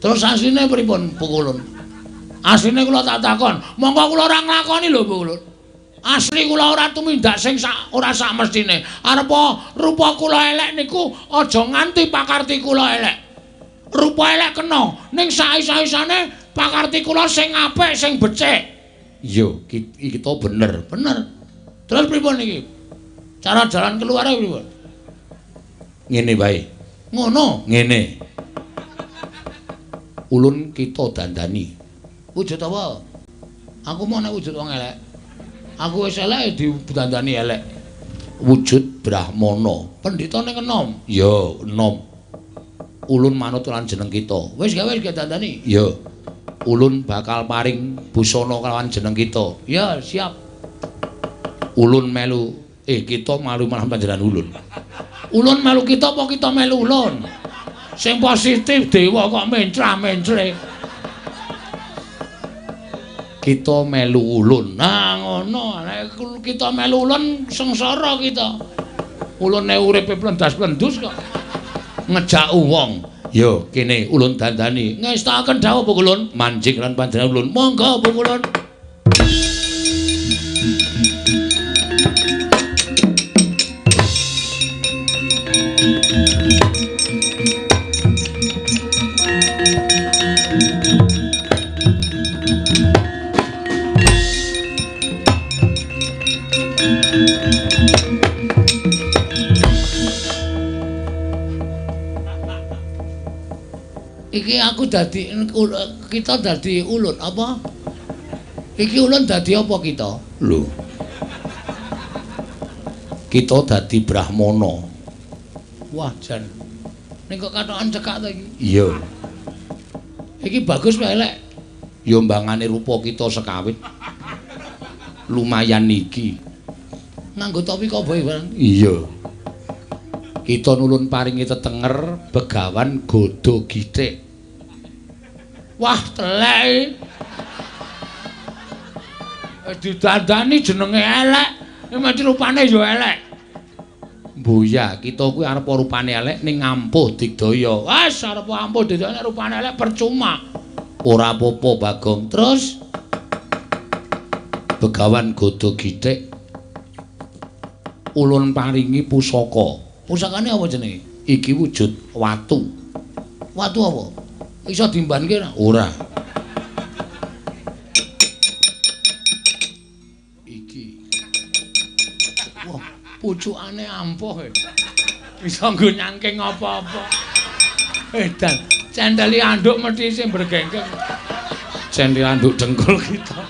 Terus asline pripun, Bu Ulun? Asline kula tak takon, monggo kula ora nglakoni lho, Bu Ulun. Asli kula ora tumindak sing ora sak mestine. Arepa rupa kula elek niku aja nganti pakarti kula elek. Rupa elek kena, ning saisa-isane pakarti kula sing apik, sing becik. Iya, kita bener. Terus pripun iki? Cara jalan keluare pripun? Ngene bae. Ngono, ngene. Ulun kita dandani. Wujud apa? Aku mau nek wujud wong elek. Aku wis elek didandani elek. Wujud Brahmana. Pendhitane enom. Ya, enom. Ulun manut lan jeneng kita. Wis gawe dandani. Ya. Ulun bakal paring busana kelawan jeneng kita. Ya, siap. Ulun melu kita malu malah panjenengan ulun. Ulun melu kita apa kita melu ulun? Sing positif dewa kok mencra-mencre. Kita melu ulun. Nah ngono, nek kita melu ulun sengsara kita. Ulune uripe plendas-plendus kok. Ngejak wong. Yo kene ulun dandani. Ngestakaken dawuh Bu Ulun, manjing lan panjenengan ulun. Monggo Bu Ulun. Iki aku dadi kita dadi ulun apa? Iki ulun dadi apa kita? Lho. Kita dadi Brahmana. Wah, jan. Ning kok katokan cekak ta iki? Iya. Iki bagus wae elek. Ya mbangane rupa kita sekawit. Lumayan iki. Nganggo topi koboi barang. Iya. Kita nulun paringi tetenger begawan godho githik. Wah, telek. Didandani jenenge elek, mesti rupane ya elek. Mboya, kita kuwi arep rupane elek ning ampuh digdaya. Wes arep ampuh digdaya rupane elek percuma. Ora apa-apa, Bagong. Terus begawan godho githik ulun paringi pusaka. Pusakane apa jenenge? Iki wujud watu. Watu apa? Iso dimbanke ora? Iki. Wah, pucukane ampuh e. Iso nggo nyangking apa-apa. Edan, cendeli anduk mesti sing bergengkeng. Cendeli anduk dengkul kita.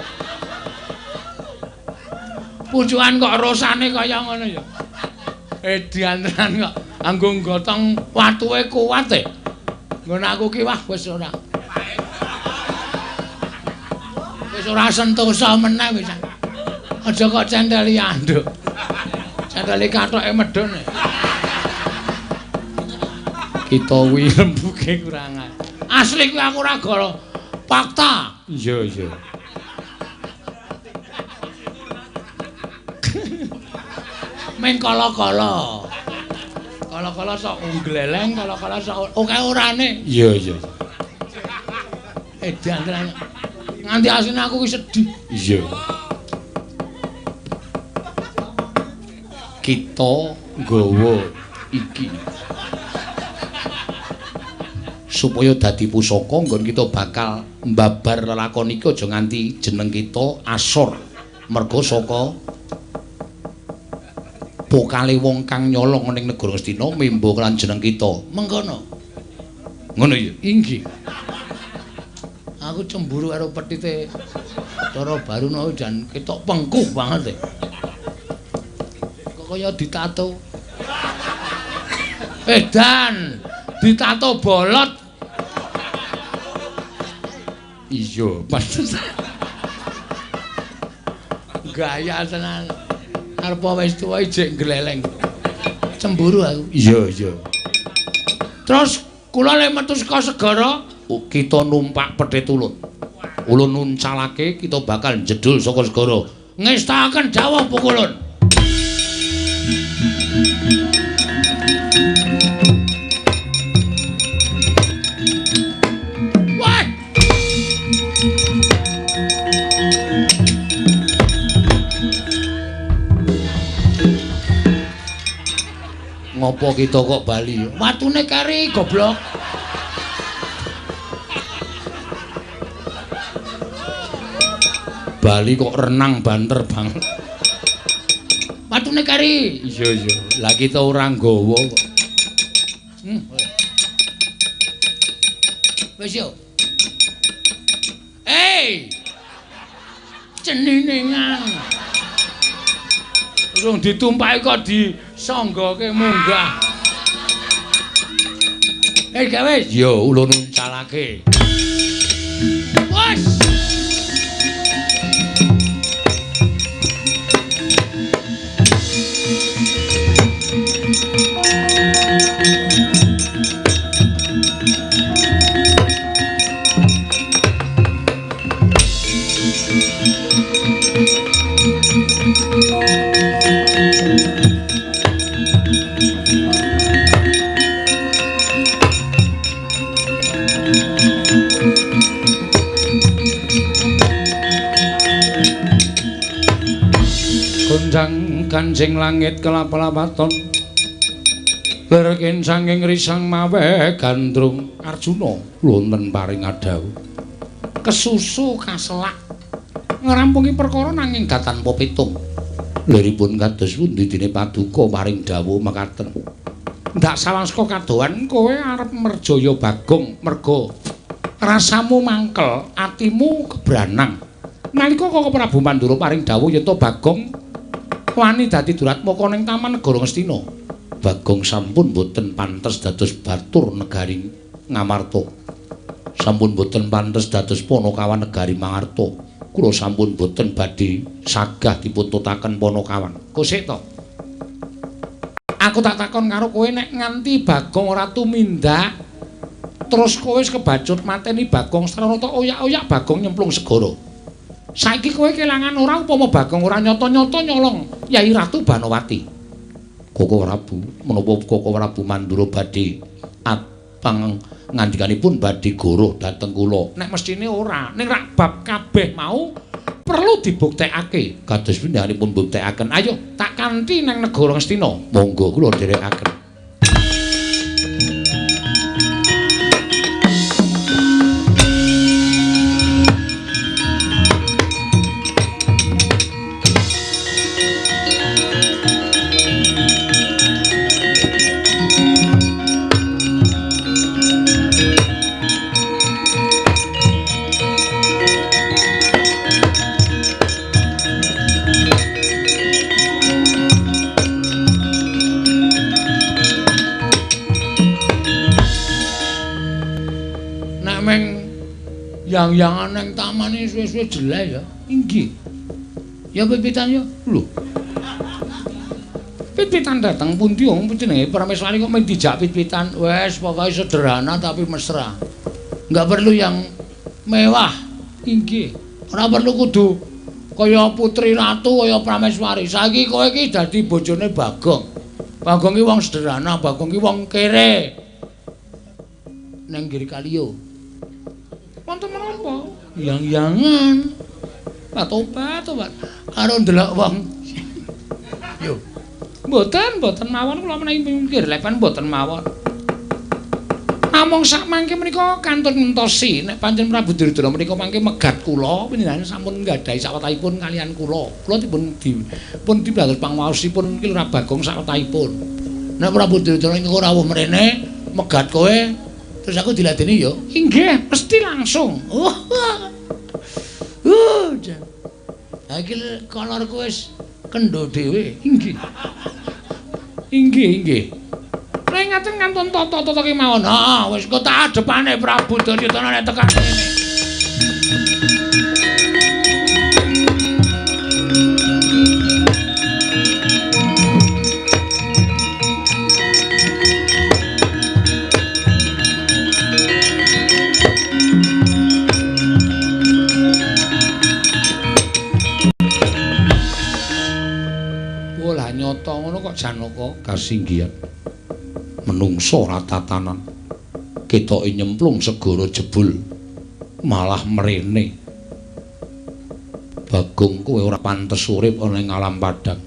Pucukan kok rosane kaya ngono ya. Edan tenan kok anggo gotong watuke kuat e. Ngono aku ki wah wis ora. Wis ora sentosa meneh wis. Aja kok cendeli anduk. Cendeli kathoke medhun. Kita kuwi lembuke kurang ae. Asli kuwi aku ora golo. Fakta. Iya, iya. Men kala-kala. Kala-kala sok gleleng, kala-kala sok oke orane. Iya, iya. Edan tenan. Nganti asline aku wis sedih. Iya. Kita nggawa iki supaya dadi pusaka nggon kita bakal mbabar lelakon iki aja nganti jeneng kita asor merga saka pokale wong kang nyolong ning negara Ngastina memba lan jeneng kita mengkono ngono ya inggih aku cemburu karo petite cara Baruna jan ketok pengkuh banget kok kaya ditato edan ditato bolot. Iya, pantes. Gaya tenan. Arep wis tuwa ijek gleleng. Cemburu aku. Iya, iya. Terus kula lek metu saka segara, kita numpak Pethit Ulun. Ulun nuncalake kita bakal jedul saka segara. Ngestakaken dawuh pukulun. Ngopo kita kok bali? Watune kari goblok. Bali kok renang banter banget. Watune kari. Iya iya. Lah kita ora nggawa kok. Wis yo. Ceninengan. Urung ditumpaki kok disanggoke munggah. Gawe yo ulun nuncalake. Wes. Gunjang kancing langit kelap-lapaton lerken sanging risang mawe gandrung Arjuna wonten paring adawu kesusu kaselak ngrampungi perkara nanging tanpa pitung liripun kados pundi dene paduka paring dawuh mekaten ndak sawangska kadohan kowe arep merjaya Bagong merga rasamu mangkel atimu kebranang nalika Kakang Prabu Mandura paring dawuh yen to Bagong wani dadi duratmaka ning taman negara Ngastina. Bagong sampun boten pantes dados batur negari Ngamarta. Sampun boten pantes dados Panakawan negari Mangarta. Kula sampun boten badhe sagah dipuntutaken Panakawan. Kosik to. Aku tak takon karo kowe nek nganti Bagong ora tumindak terus kowe wis kebacut mateni Bagong Stranata oyak-oyak Bagong nyemplung segara. Saiki kowe kelangan ora upama Bagong ora nyata-nyata nyolong Yai Ratu Banowati. Kakang Prabu menapa Kakang Prabu Mandura badhe pang ngandikanipun badhe goroh dhateng kula. Nek mestine ora, ning rak bab kabeh mau perlu dibuktekake. Kados pindahanipun buktekaken. Ayo tak kanthi nang negara Ngastina. Monggo kula dherekaken. yang-yangan nang taman iki suwe-suwe jelek ya. Inggih. Ya pipitan ya. Lho. Pit-pitan dateng pundi wong jenenge Prameswari kok men dijak pit-pitan. Wes pokoke sederhana tapi mesra. Enggak perlu yang mewah. Inggih. Ora perlu kudu kaya putri ratu kaya Prameswari. Saiki kowe iki dadi bojone Bagong. Bagong ki wong sederhana, Bagong ki wong kere. Neng Giri Kaliyo. Wonten menapa? Yang-yangan. Tobat. Karo ndelok wong. Yo. Mboten mawon kula menawi mikir lepan mboten mawon. Namung sak mangke menika kantun ngentosi nek pancen Prabu Duryudana menika mangke megat kula panjenengan sampun nggadahi sawetahipun kalian kula. Kula dipun dados pangwaosipun ki Lurah Bagong sawetahipun. Nek Prabu Duryudana engko rawuh mrene megat kowe terus aku diladeni yo. Inggih, mesti langsung. Ha iki kolorku wis kendho dhewe. Inggih. Nek ngaten kantun tata-tata kemawon. Heeh, wis kok tak adepane Prabu Duryudana nek tekan kene. Nyata ngono kok Janaka kasinggihan menungso ratatanan ketoke nyemplung segara jebul malah mrene Bagong kowe ora pantes urip ana ing alam padang.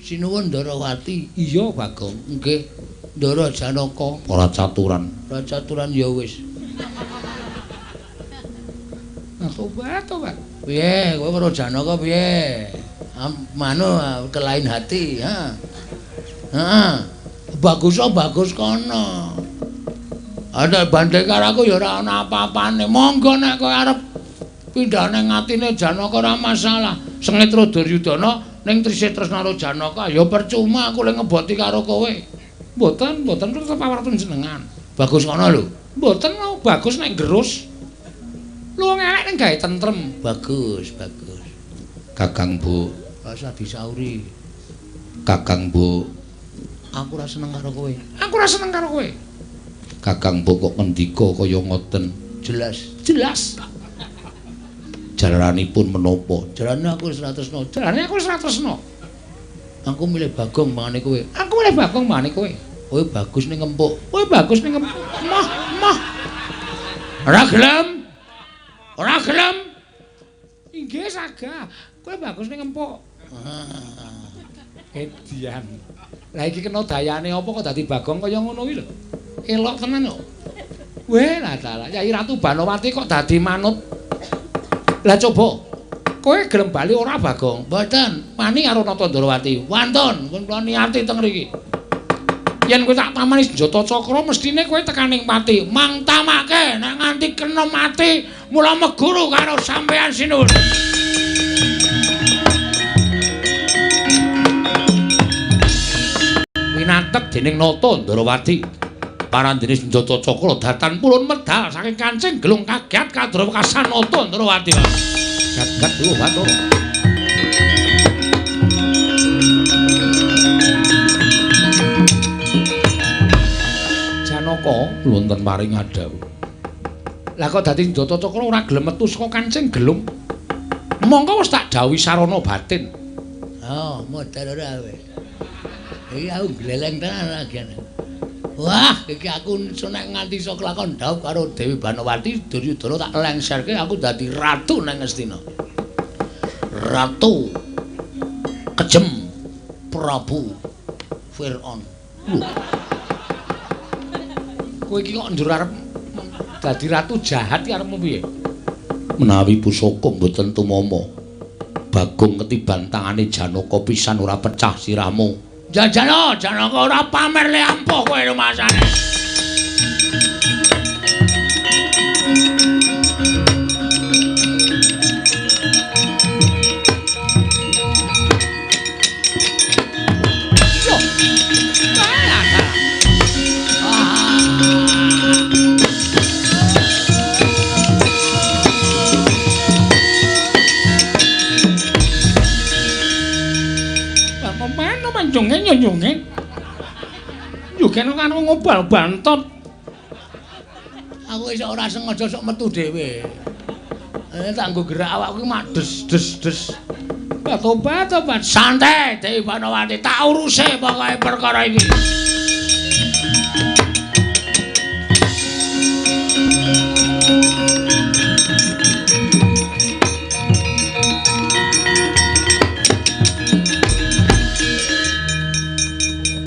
Sinuwun Ndarawati. Iya Bagong. Nggih Ndara Janaka ora caturan ya wis. Tobat. Piye kowe karo Janaka piye? Kelain hati, ha. Bagus kono. Ada bandhe karo aku ya ora ana apa-apane. Monggo nek kowe arep pindah ning atine Janaka ora masalah. Sengitra Duryudana ning Trisih Tresna karo Janaka ya percuma aku le ngeboti karo kowe. Mboten tetep awratun jenengan. Bagus kono lho. Mboten bagus nek gerus. Lu wong elek ning gawe tentrem. Bagus. Kakang Bu rasa disauri. Kakang Bu, aku ora seneng karo kowe. Kakang Bu kok ngendika kaya ngoten? Jelas. Jalanipun menapa? Jalane aku wis ora tresna. Aku milih Bagong mangane kowe. Kowe bagus ning empuk. Mah. Ora gelem. Inggih sagah. Kowe bagus ning empuk. Edian. Lah iki kena dayane apa kok dadi Bagong kaya ngono kuwi lho. Elok tenan kok. Weh lah dalah, Yai Ratu Banowati kok dadi manut. Lah coba. Kowe gelem bali ora Bagong? Mboten. Wani karo Nata Ndarawati. Wonten, kula niati teng mriki. Yen kowe tak tamani senjata cakra mestine kowe tekaning mati. Mangtamake nek nganti kena mati mula meguru karo sampean Sinuwun. Winatek dening Nata Ndarawati. Parandene senjata cakra datan pulun medal saking kancing gelung kaget kadra wekasan Nata Ndarawati. Gagat yo batur. Janaka wonten paring adhawu. Lah kok dadi senjata cakra ora gelem metu saka kancing gelung. Mongko wis tak dawuhi sarana batin. Oh, modal ora kowe. Iki aku gleleng tenan lagane. Wah, iki aku nek nganti iso kelakon dhaup karo Dewi Banowati, Duryudana tak lengserke aku dadi ratu nang Ngastina. Ratu kejem Prabu Firaun. Kowe iki kok njur arep dadi ratu jahat ki arepmu piye? Menawi pusaka mboten tumama, Bagong ketiban tangane Janaka pisan ora pecah sirahmu. Janaka ora pamer le ampuh kowe rumasane. nyunjunge. Yo kene karo ngobal bantot. Aku iso ora sengaja sok metu dhewe. Tak nggo gerak awakku mak des. Tobat. Santai, Dewi Panawati. Tak uruse pokoke perkara iki.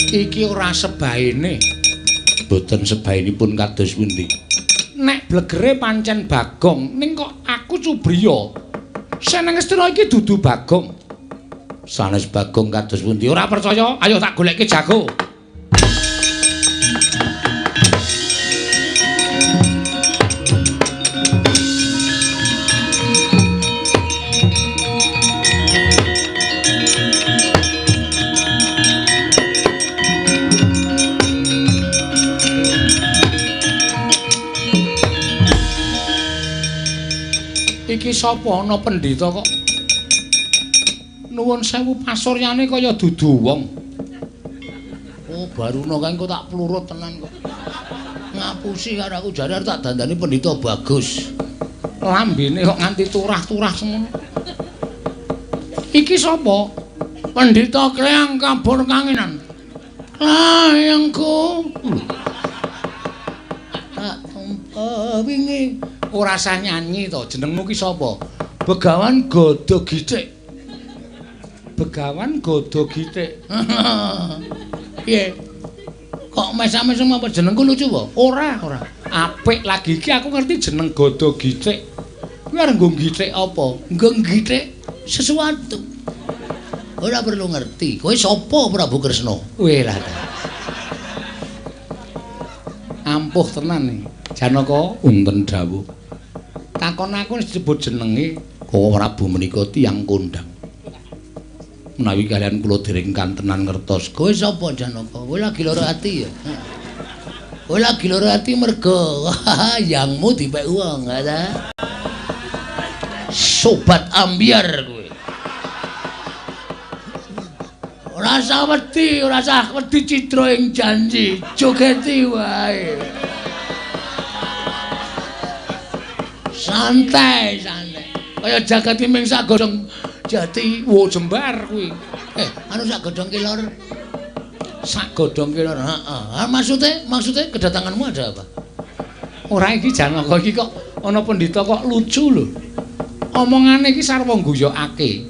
Iki ora sebaene. Boten sebaenipun kados pundi. Nek blegere pancen Bagong, ning kok aku Cubriya. Seneng Astina iki dudu Bagong. Sanes Bagong kados pundi? Ora percaya? Ayo tak goleki jago. Iki sapa ana pendhita kok nuwun sewu pasuryane kaya dudu wong. Oh baruna kae kok tak plurut tenan kok. Ngapusi karo aku jare tak dandani pendhita bagus. Lambene kok nganti turah-turah semono. Iki sapa? Pendhita Kreyang Kabur Kanginan. Layangku. Tak tampa wingi ora usah nyanyi to, jenengmu ki sapa? Begawan Gada Githik. Begawan Gada Githik. Piye? Kok mesam-mesam apa jenengku lucu apa? Ora. Apik lagi iki aku ngerti jeneng Gada Githik. Kuwi arep nggo githik apa? Nggo githik sesuatu. Ora perlu ngerti. Kowe sapa Prabu Kresna? Weh lah. Ampuh tenan iki. Janaka unten dawuh. Takon aku disebut jenenge Prabu menika tiyang kondang. Menawi kalian kula dereng kantenan ngertos, kowe sapa Janaka? Kowe lagi lara ati ya? Kowe lagi lara ati mergo yangmu dipek wong, ta? Sobat ambiar kowe. Ora usah wedi citra ing janji, jogeti wae. Santai. Kaya jagati ming sak godhong jati wo jembar kuwi. Anu sak godhong kilor. Sak godhong kilor. Heeh. Maksude kedatanganmu ada apa? Ora iki Janaka iki kok ana pendhita kok lucu lho. Omongane iki sarwa guyokake.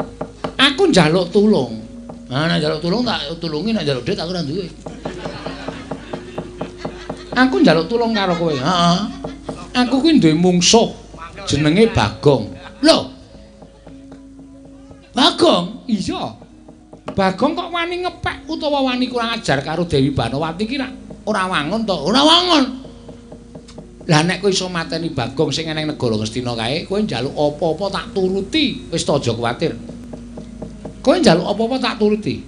Aku njaluk tulung. Nek njaluk tulung tak tulungi, nek njaluk dhuwit aku ora duwe. Aku njaluk tulung karo kowe. Heeh. Aku kuwi duwe mungsuh. Jenenge Bagong. Lho. Bagong? Iya. Bagong kok wani ngepek utawa wani kurang ajar karo Dewi Banawati ki ora wangun to? Ora wangun. Lah nek kowe iso mateni Bagong sing ana ing negara Ngastina kae, kowe njaluk apa-apa tak turuti. Wis to aja kuwatir. Kowe njaluk apa-apa tak turuti.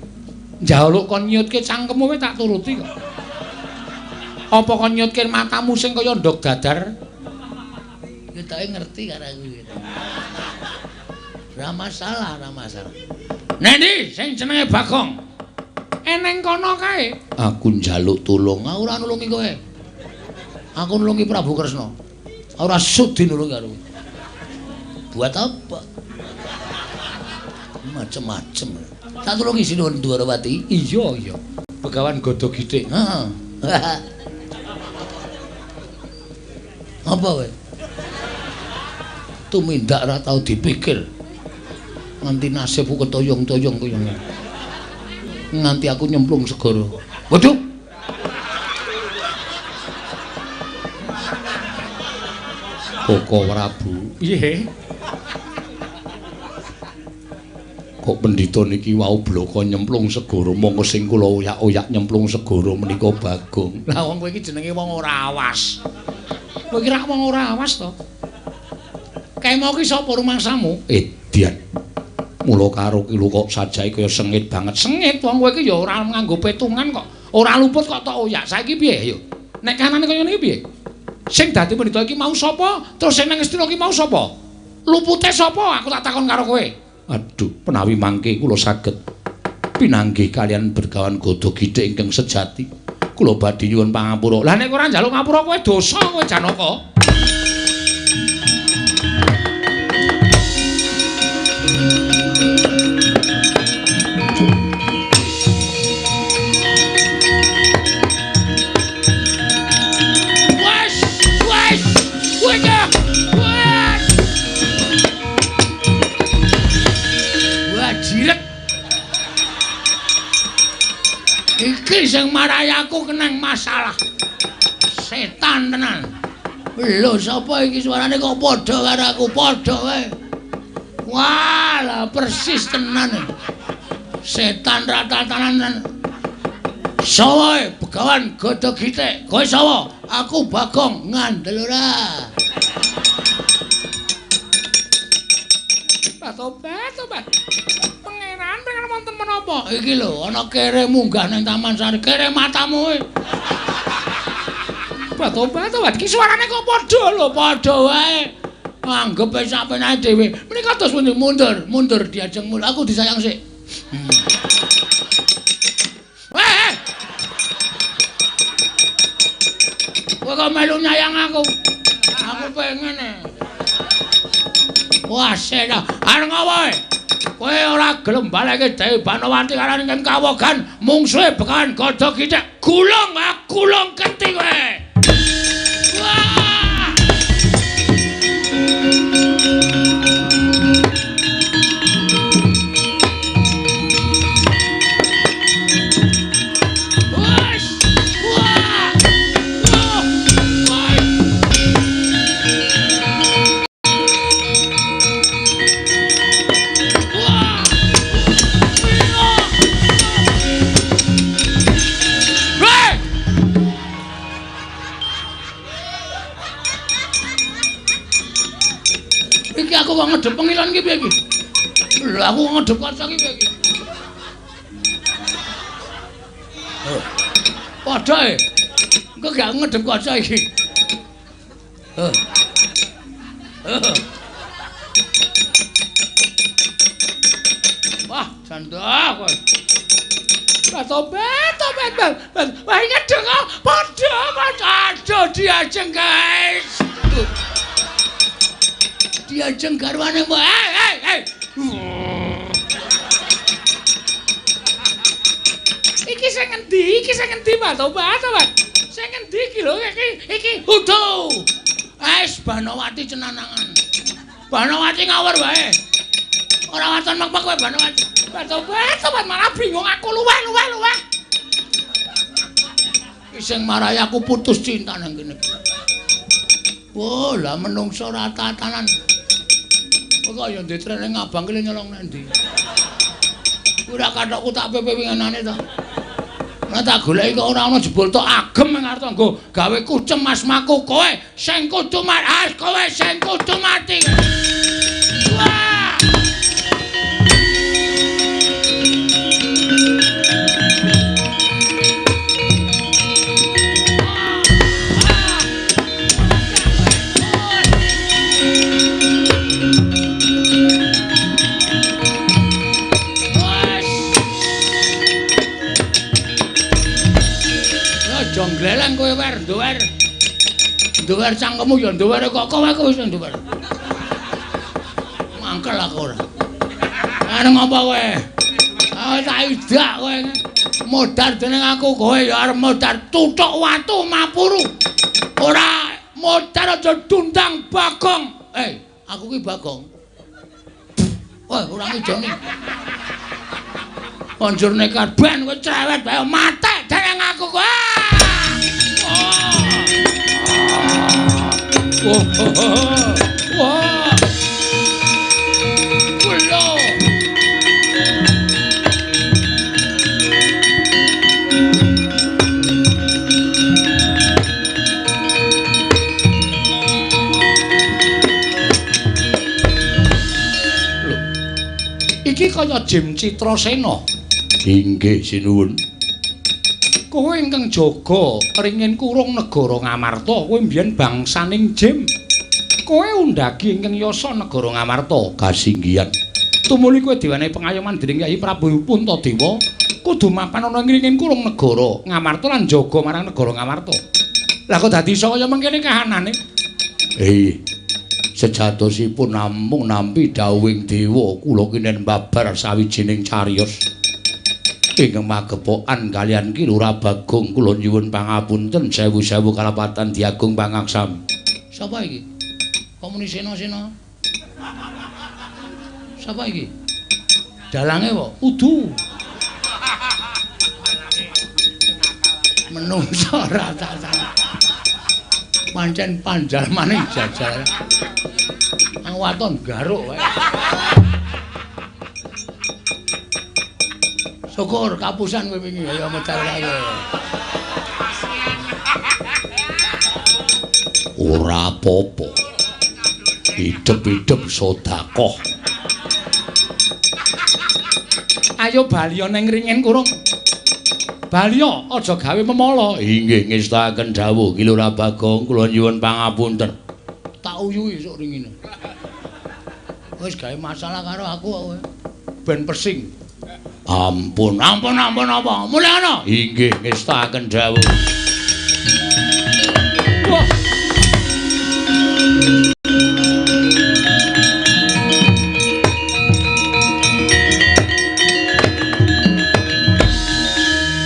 Njaluk kon nyutke cangkemmu wae tak turuti kok. Apa kon nyutke matamu sing kaya ndok dadar? Ketoke ngerti karo aku gitu. Ora masalah. Nendi sing jenenge Bagong? Eneng kono kae. Aku njaluk tulung, ora nulungi kowe. Aku nulungi Prabu Kresna. Ora sudi nulungi karo. Buat apa? Macem-macem. Tak tulungi Sinuwun Dwarawati. Iya. Begawan Gada Githik. Heeh. Apa kowe? Tumindak ora tau dipikir. Nganti nasibku ketoyong-toyong koyo ngene. Nganti aku nyemplung segara. Waduh. Koko Prabu. Piye? Kok pendhita niki wau bloko nyemplung segara, mongko sing kula oyak-oyak nyemplung segara menika Bagong. Lah wong kowe iki jenenge wong ora awas. Kowe kira wong ora awas to? Kae mau ki sapa rumangsamu? Dian. Mula karo ki lho kok sajake kaya sengit banget. Sengit wong kowe ki ya ora nganggo petungan kok. Ora luput kok tok oyak. Saiki piye ayo? Nek kanane kaya ngene piye? Sing dadi pendhita iki mau sapa? Terus sing nang Astina iki mau sapa? Lupute sapa? Aku tak takon karo kowe. Aduh, penawi mangke kula saged pinanggih kalian bergawan Godha Githik ingkang sejati. Kula badhe nyuwun pangapura. Lah nek ora njaluk ngapura kowe dosa kowe Janaka. Iki sing marai aku kenang masalah. Setan tenan. Lho sapa iki suarane kok padha karo aku padha wae. Wah, persis tenan. Setan rata-tatanan. Sawa Begawan Godha Githik. Kowe sapa? Aku Bagong ngandel ora. Tobat. Pengen wonten menapa? Iki lho, ana kere munggah ning Taman Sari. Kere matamu kowe. Tobat. Iki suarane kok padha lho, padha wae. Anggep ae sampeyan dhewe. Menika terus mundur diajeng mul. Aku disayang sik. Kowe kok melu nyayang aku? Aku pengen Wah, sena. Areng apa? Kowe ora gelem baleke Dewi Banowati karo ing kawogan mungsuhe Begawan Godha Githik. Gulung keti kowe. Wah! Aku kok ngedep pengilan iki piye iki? Lho aku kok ngedep kaca iki piye iki? Padha e. Kok gak ngedep kaca iki? Wah, jandah kowe. Tobat. Wah, ngedeng kok padha. Aduh, diajeng guys. Diajeng garwane mbok. Hei. Iki sing endi, Pak? Tobat. Sing endi iki lho iki. Udo. Wis Banowati cenanangan. Banowati ngawur wae. Ora waton mekmek kowe Banowati. Tobat malah bingung aku luweh. Iki sing marai aku putus cinta nang kene. Oh, lah menungso rata-tatanan. Kok ya ditrene ngabang kene nyolong nang ndi? Ora kathokku tak pepe winginane to. Nek tak goleki kok ora ana jebul tok agem nang arep nggo gawe kucem asmaku kowe sing kudu kowe sing kudu mati. Wah! Gleleng kowe nduwer cangkemmu ya nduwer kok kowe wis nduwer. Mangkel aku ora. Areng apa kowe? Tak idak kowe. Modar dening aku kowe ya arep modar tuthuk watu mapuru. Ora modar aja dundang Bagong. Aku ki Bagong. Wah, ora ngijoni. Banjur nekat ben kowe cerewet bae mate dening aku kowe. Wah. Kulo. Iki kaya Jim Citrasena. Inggih sinuwun. Kowe ingkang jaga ringin kurung negara Ngamarta, kowe mbiyen bangsaning Jim. Kowe undhagi ingkang yasa negara Ngamarta kasinggihan. Tumuli kowe diwenehi pengayoman dening Kyai Prabu Puntadewa kudu mapan ana ngringing kurung negara Ngamarta lan jaga marang negara Ngamarta. Lah kok dadi iso kaya mengkene kahanane? Sejatosipun namung nampi dawuhing dewa kula kinen babar sawijining cariyos. Ingkang magepokan kaliyan Ki Lurah Bagong kula nyuwun pangapunten sewu-sewu kalapatan diagung pangaksami. Sapa iki? Komunisena-sena. Sapa iki? Dalange kok udu. Menungso rata-rata. Pancen panjalmane jajal. Ang waton garuk wae. Syukur kapusan kowe wingi ya medal kae. Ora apa-apa. Hidup-hidup sedekah. Ayo balya ning ringen kurung. Balya aja gawe memala. Inggih ngestaken dawuh Ki Lurah Bagong kula nyuwun pangapunten. Tak uyuhi sok ringine. Wis gawe masalah karo aku kowe. Ben pesing. Ampun apa? Mulih ana. Inggih ngestaken dawuh. Wah.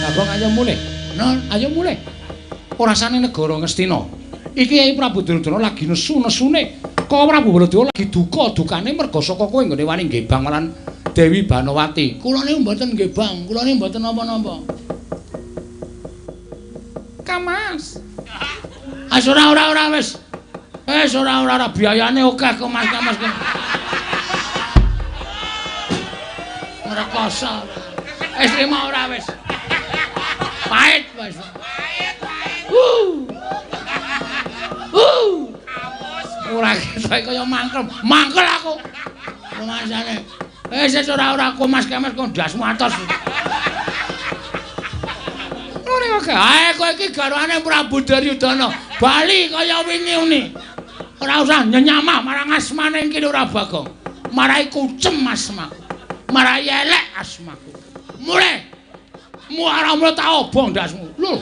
Abang ayo mulih. Nah, ayo mulih. Ora sane negara Ngastina. Iki Kyai Prabu Duryudana lagi nesu-nesune. Kok Prabu Baladewa lagi duka-dukane merga saka kowe nggone wani ngebang lan Dewi Banowati. Kulane mboten ngebang, kulane mboten napa-napa. Kamas. Ora wis. Ora biayane akeh kok Mas Kamas. Ora koso. Trima ora wis. Pahit wis. Ora kaya mangkel aku. Rumasane. Wis ora aku Mas Kamas kok ndasmu atos. Ngene kok. Kowe iki garwane Prabu Duryudana. Bali kaya wingi-wingi. Ora usah nyenyamah marang asmane Ki Lurah Bagong. Marai kucem asmaku. Marai elek asmaku. Mulih. Muara mulih tak obong ndasmu. Lho.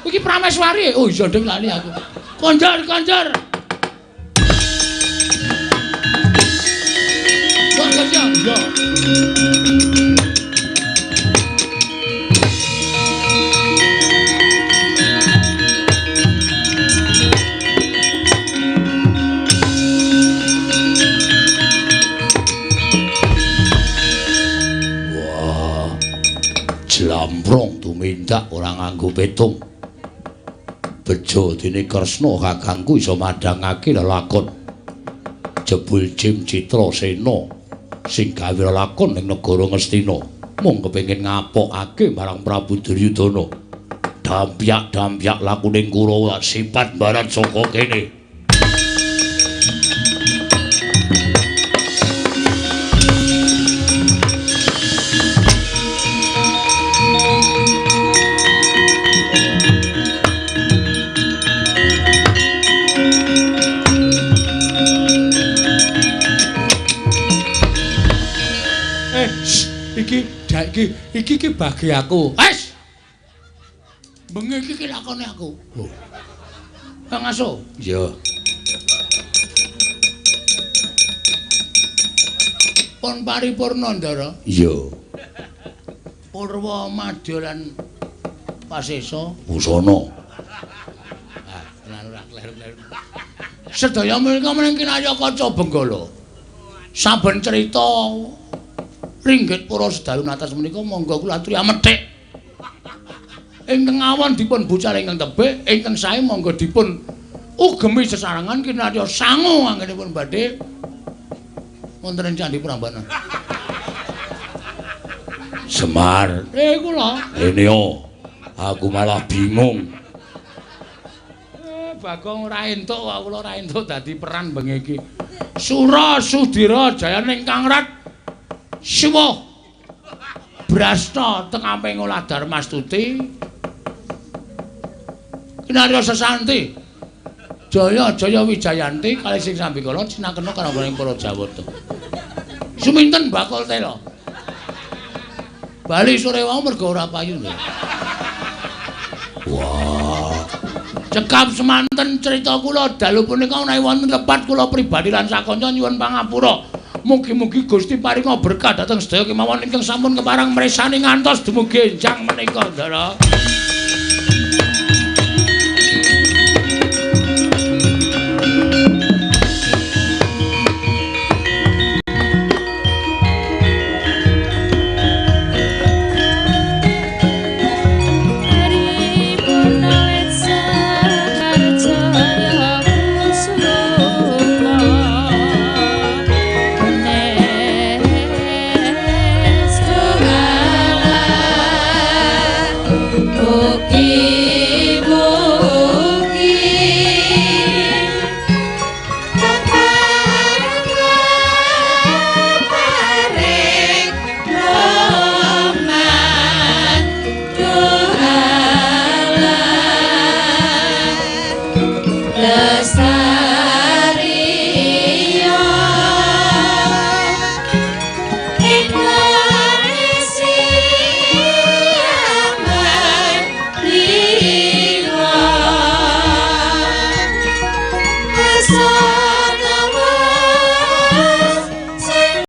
Iki prameswari. Oh iya ndeng lali aku. Konjor. Ya. Wah. Jlamprong tumindak ora nganggo petung. Bejo dene Kresna kakangku iso madhangake lelakon. Jebul Jim Citrasena sing gawe lakon ning negara Ngastina mung kepengin ngapokake marang Prabu Duryudana. Dampyak lakuning Kurawa sipat barat saka kene. Iki bagi aku. Wes. Bengi iki lakone aku. Oh. Kang Aso. Iya. Pon paripurna Ndara. Iya. Purwa Madya lan Pasesa. Busana. Ah, lan ora kleru-kleru. Sedaya menika meneng kinarya kaca Benggala. Saben cerita ringgit para sedayun atas menika monggo kula aturi amethik. Ingkang awan dipun bucal ingkang tebih, ingkang sae monggo dipun ugemi sesarengan kinarya sangu anggenipun badhe wonten ing Candhi Prambanan. Semar. Kula. Rene aku malah bingung. Bagong ora entuk kok kula ora entuk dadi peran bengi iki. Sura Sudira Jayane ingkang rat Siwa Brasta teng amping olah Darmastuti kinarya sesanti Jaya Wijayanti kalih sing sambikala cinakena karo para Jawata Suminten bakul tela. Bali sore wae mergo ora payu lho. Wah. Cekap semanten crita kula dalu punika menawi wonten lepat kula pribadi lan sakanca nyuwun pangapura. Mugi-mugi Gusti paringa berkah dhateng sedaya kemawon ingkang sampun keparang mresani ngantos dumugi enjang menika, Ndara.